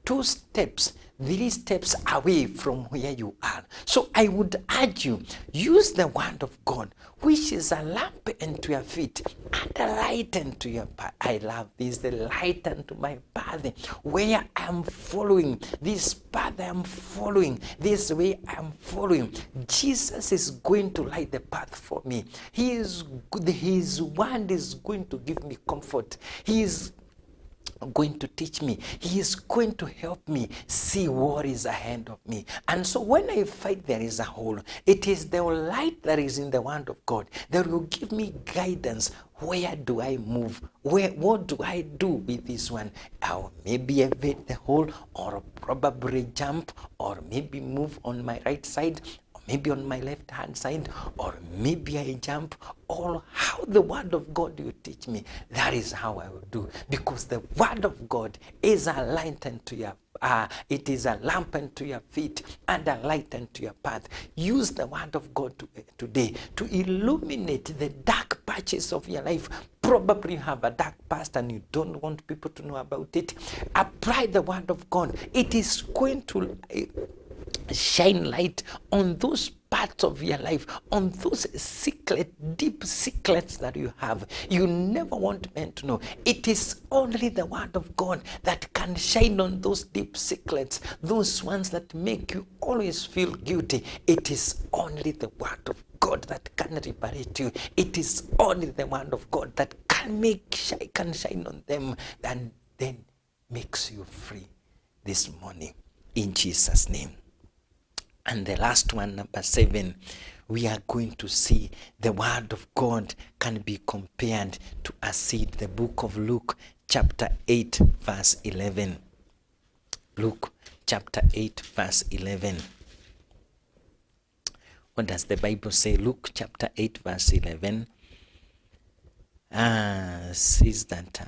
2 steps, 3 steps away from where you are. So I would urge you, use the word of God, which is a lamp unto your feet and a light unto your path. I love this, the light unto my path, where I am following, this path I am following, this way I am following. Jesus is going to light the path for me. His word is going to give me comfort. He is going to teach me. He is going to help me see what is ahead of me. And so when I find there is a hole, it is the light that is in the word of God that will give me guidance. Where do I move? What do I do with this one? I'll maybe evade the hole, or probably jump, or maybe move on my right side, or maybe on my left hand side, or maybe I jump, or how the word of God you teach me, that is how I will do. Because the word of God is a light unto your it is a lamp unto your feet and a light unto your path. Use the word of God today to illuminate the dark patches of your life. Probably you have a dark past and you don't want people to know about it. Apply the word of God. It is going to shine light on those parts of your life, on those secret, deep secrets that you have. You never want men to know. It is only the word of God that can shine on those deep secrets, those ones that make you always feel guilty. It is only the word of God that can liberate you. It is only the word of God that can shine on them and then makes you free this morning in Jesus' name. And the last one, number 7, we are going to see the word of God can be compared to a seed. The book of Luke chapter 8 verse 11. Luke chapter 8 verse 11. What does the Bible say? Luke chapter 8 verse 11 says that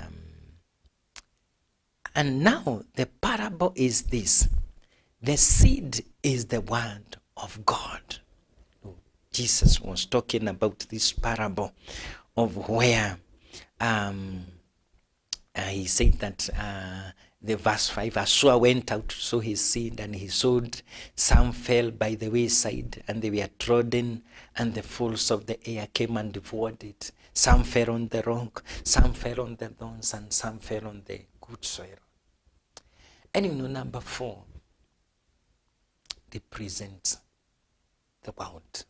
and now the parable is this: the seed is the word of God. Jesus was talking about this parable of where he said that the verse 5, a sower went out to sow his seed, and he sowed. Some fell by the wayside, and they were trodden, and the fowls of the air came and devoured it. Some fell on the rock, some fell on the thorns, and some fell on the good soil. And number 4, represents the world.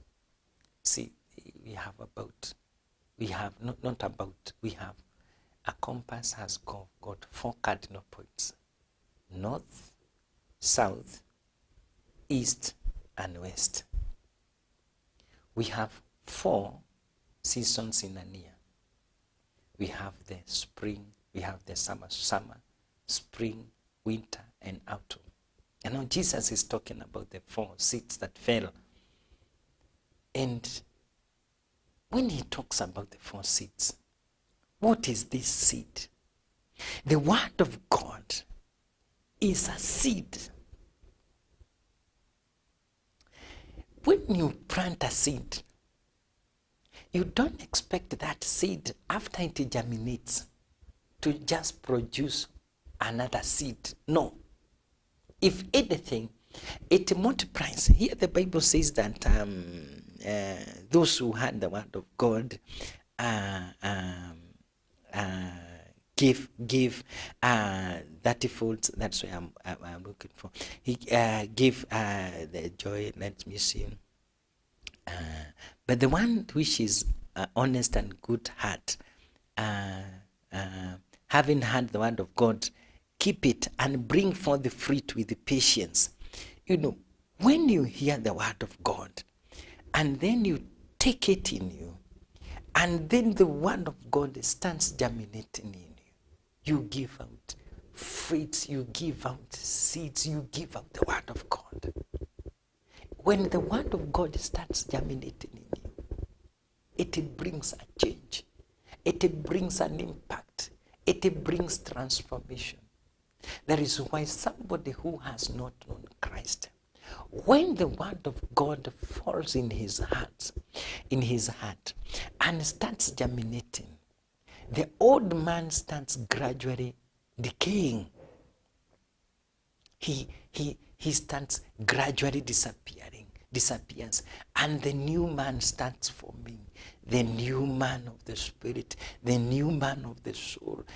See, we have a compass has got 4 cardinal points: north, south, east, and west. We have 4 seasons in a year. We have the spring, we have the summer, spring, winter, and autumn. And now Jesus is talking about the 4 seeds that fell. And when he talks about the 4 seeds, what is this seed? The word of God is a seed. When you plant a seed, you don't expect that seed, after it germinates, to just produce another seed. No. If anything, it multiplies. Here the Bible says that those who had the word of God give 30-fold. That's what I'm looking for. He give the joy. Let me see. But the one which is honest and good heart, having heard the word of God, keep it and bring forth the fruit with the patience. When you hear the word of God and then you take it in you, and then the word of God starts germinating in you, you give out fruits, you give out seeds, you give out the word of God. When the word of God starts germinating in you, it brings a change. It brings an impact. It brings transformation. That is why somebody who has not known Christ, when the word of God falls in his heart, and starts germinating, the old man starts gradually decaying. He starts gradually disappears, and the new man starts forming. The new man of the spirit, the new man of the soul.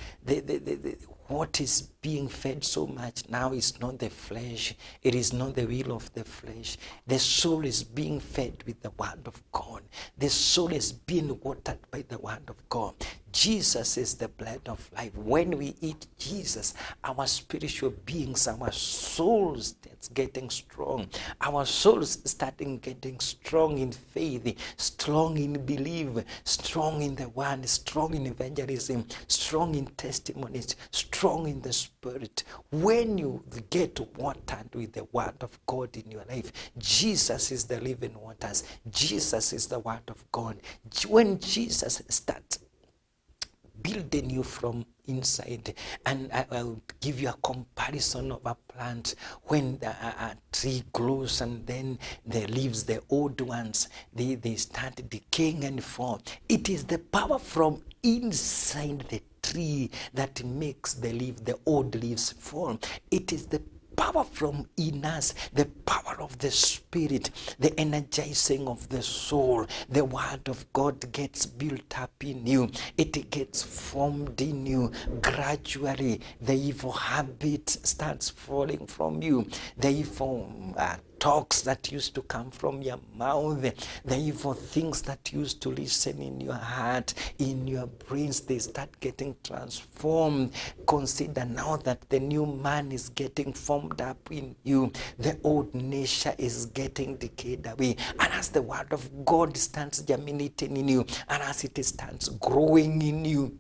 What is being fed so much now is not the flesh. It is not the will of the flesh. The soul is being fed with the word of God. The soul is being watered by the word of God. Jesus is the bread of life. When we eat Jesus, our spiritual beings, our souls starts getting strong. Our souls starting getting strong in faith, strong in belief, strong in the word, strong in evangelism, strong in testimonies, strong strong in the spirit, when you get watered with the word of God in your life, Jesus is the living waters. Jesus is the word of God. When Jesus starts building you from inside, and I will give you a comparison of a plant. When a tree grows and then the leaves, the old ones, they start decaying and fall. It is the power from inside the tree that makes the old leaves fall. It is the power from in us, the power of the spirit, the energizing of the soul. The word of God gets built up in you. It gets formed in you. Gradually, the evil habit starts falling from you. The evil talks that used to come from your mouth, the evil things that used to listen in your heart, in your brains, they start getting transformed. Consider now that the new man is getting formed up in you. The old nature is getting decayed away. And as the word of God starts germinating in you, and as it starts growing in you,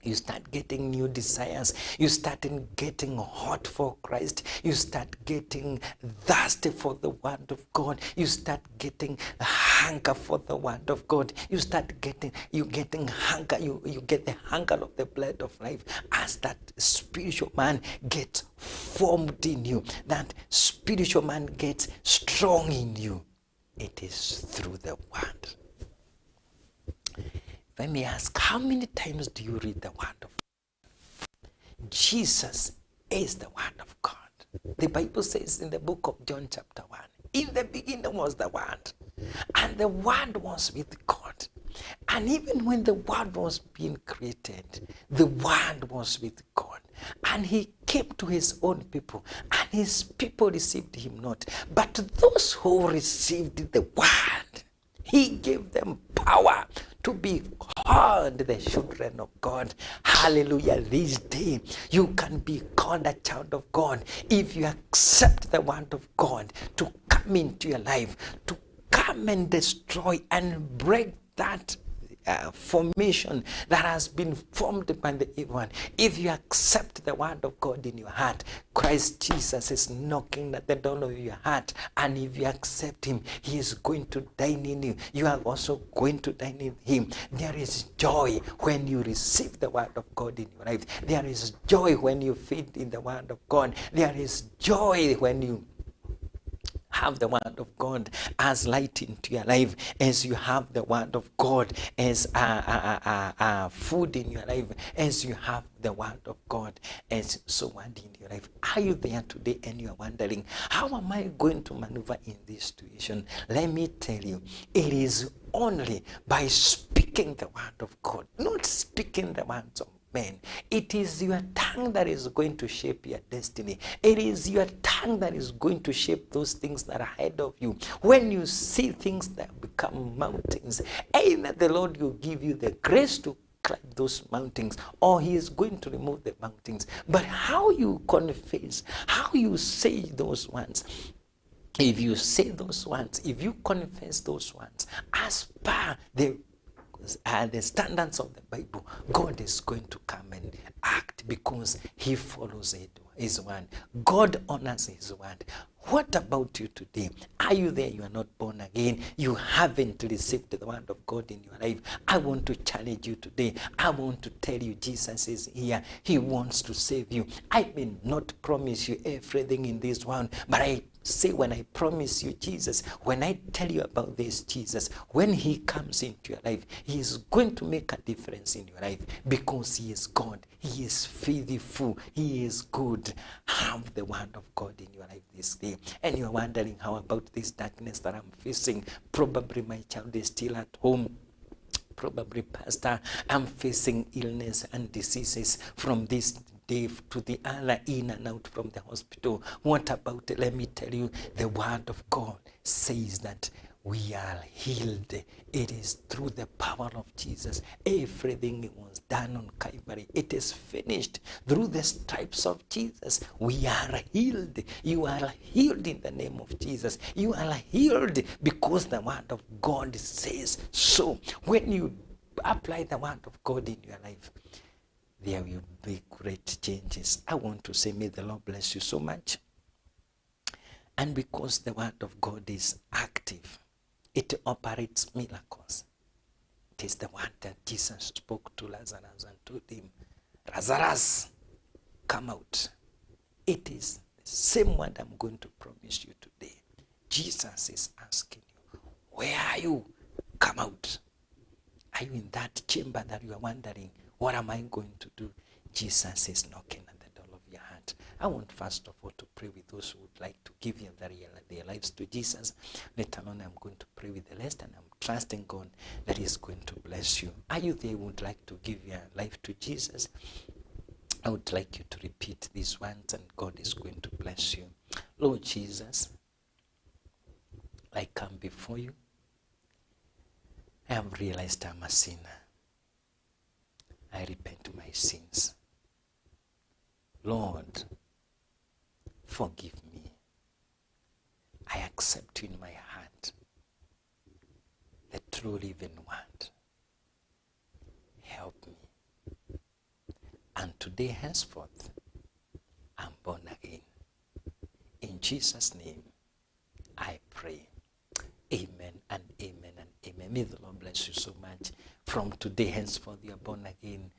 you start getting new desires. You start getting hot for Christ. You start getting thirsty for the word of God. You start getting hunger for the word of God. You getting hunger. You get the hunger of the blood of life. As that spiritual man gets formed in you, that spiritual man gets strong in you, it is through the word. Let me ask, how many times do you read the word of God? Jesus is the word of God. The Bible says in the book of John chapter 1, in the beginning was the word, and the word was with God. And even when the word was being created, the word was with God. And he came to his own people, and his people received him not. But those who received the word, he gave them power to be called the children of God. Hallelujah. This day, you can be called a child of God if you accept the word of God to come into your life, to come and destroy and break that formation that has been formed by the evil one. If you accept the word of God in your heart, Christ Jesus is knocking at the door of your heart, and if you accept him, he is going to dine in you. You are also going to dine in him. There is joy when you receive the word of God in your life. There is joy when you feed in the word of God. There is joy when you have the word of God as light into your life, as you have the word of God as food in your life, as you have the word of God as so word in your life. Are you there today and you are wondering, how am I going to maneuver in this situation? Let me tell you, it is only by speaking the word of God, not speaking the words of men. It is your tongue that is going to shape your destiny. It is your tongue that is going to shape those things that are ahead of you. When you see things that become mountains, either the Lord will give you the grace to climb those mountains, or he is going to remove the mountains. But how you confess, how you say those ones, if you say those ones, if you confess those ones as per the standards of the Bible, God is going to come and act because he follows his word. God honors his word. What about you today? Are you there? You are not born again. You haven't received the word of God in your life. I want to challenge you today. I want to tell you Jesus is here. He wants to save you. I may not promise you everything in this world, but I say, when I promise you Jesus, when I tell you about this Jesus, when he comes into your life, he is going to make a difference in your life because he is God. He is faithful. He is good. Have the word of God in your life this day. And you're wondering, how about this darkness that I'm facing? Probably my child is still at home. Probably, Pastor, I'm facing illness and diseases from this day to the other, in and out from the hospital. What about it? Let me tell you, the word of God says that we are healed. It is through the power of Jesus. Everything was done on Calvary. It is finished. Through the stripes of Jesus, we are healed. You are healed in the name of Jesus. You are healed because the word of God says so. When you apply the word of God in your life, there will be great changes. I want to say, may the Lord bless you so much. And because the word of God is active, it operates miracles. It is the word that Jesus spoke to Lazarus and told him, Lazarus, come out. It is the same word I'm going to promise you today. Jesus is asking you, where are you? Come out. Are you in that chamber that you are wondering, what am I going to do? Jesus is knocking at the door of your heart. I want first of all to pray with those who would like to give their lives to Jesus. Later on, I'm going to pray with the rest, and I'm trusting God that He's going to bless you. Are you there who would like to give your life to Jesus? I would like you to repeat these words, and God is going to bless you. Lord Jesus, I come before you. I have realized I'm a sinner. I repent my sins. Lord, forgive me. I accept you in my heart, the true living word. Help me. And today henceforth, I'm born again. In Jesus' name, I pray. Amen and amen and amen. May the Lord bless you so much. From today henceforth, you are born again.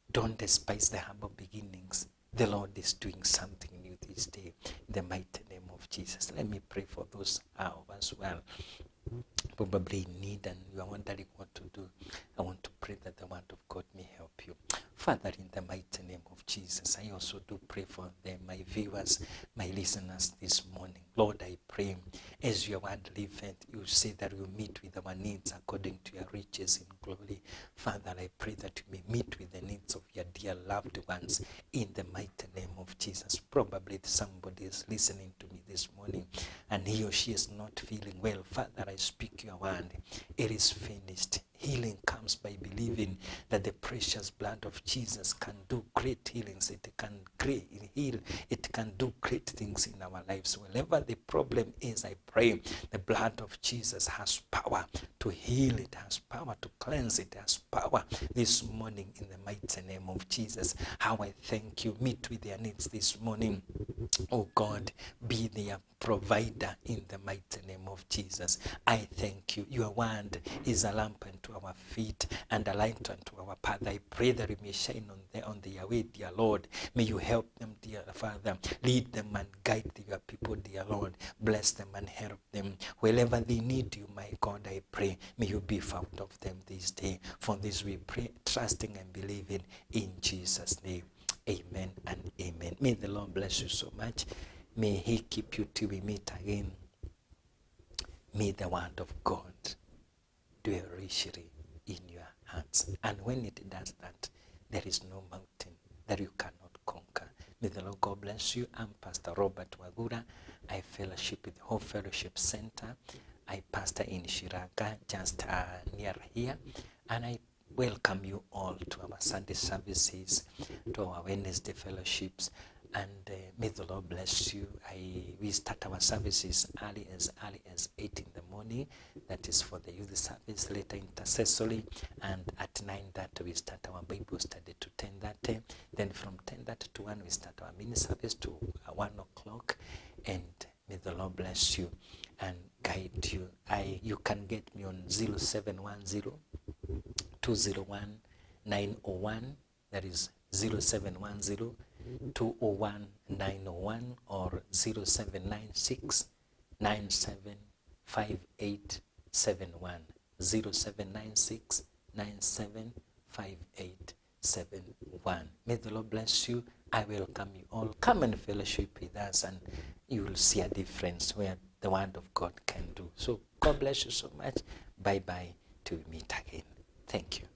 Don't despise the humble beginnings. The Lord is doing something new this day. In the mighty name of Jesus. Let me pray for those of us who are probably in need and you are wondering what to do. I want to pray that the word of God may help you. Father, in the mighty name of Jesus, I also do pray for them, my viewers, my listeners this morning. Lord, I pray as your word liveth, you say that you meet with our needs according to your riches in glory. Father, I pray that you may meet with the needs of your dear loved ones in the mighty name of Jesus. Probably somebody is listening to me this morning and he or she is not feeling well. Father, I speak your word. It is finished. Healing comes by believing that the precious blood of Jesus can do great healings. It can heal. It can do great things in our lives. Wherever the problem is, I pray the blood of Jesus has power to heal. It has power to cleanse. It has power this morning in the mighty name of Jesus. How I thank you. Meet with their needs this morning. Oh God, be their provider in the mighty name of Jesus. I thank you. Your word is a lamp unto our feet and a light unto our path. I pray that we may shine on their way, dear Lord. May you help them, dear Father. Lead them and guide your people, dear Lord. Bless them and help them. Wherever they need you, my God, I pray, may you be found of them this day. For this we pray, trusting and believing in Jesus' name. Amen and amen. May the Lord bless you so much. May He keep you till we meet again. May the word of God dwell richly in your hearts. And when it does that, there is no mountain that you cannot conquer. May the Lord God bless you. I'm Pastor Robert Wagura. I fellowship with Hope Fellowship Center. I pastor in Shiraga, just near here. And I welcome you all to our Sunday services, to our Wednesday fellowships. And may the Lord bless you. We start our services early as 8 in the morning. That is for the youth service, later intercessory. And at 9:30 we start our Bible study to 10:30. Then from 10:30 to 1 we start our mini service to 1 o'clock. And may the Lord bless you and guide you. You can get me on 0710 201 901. That is 0710 201 901 or 0796 975871. 0796 975871. May the Lord bless you. I welcome you all. Come and fellowship with us and you will see a difference where the word of God can do. So God bless you so much. Bye bye till we meet again. Thank you.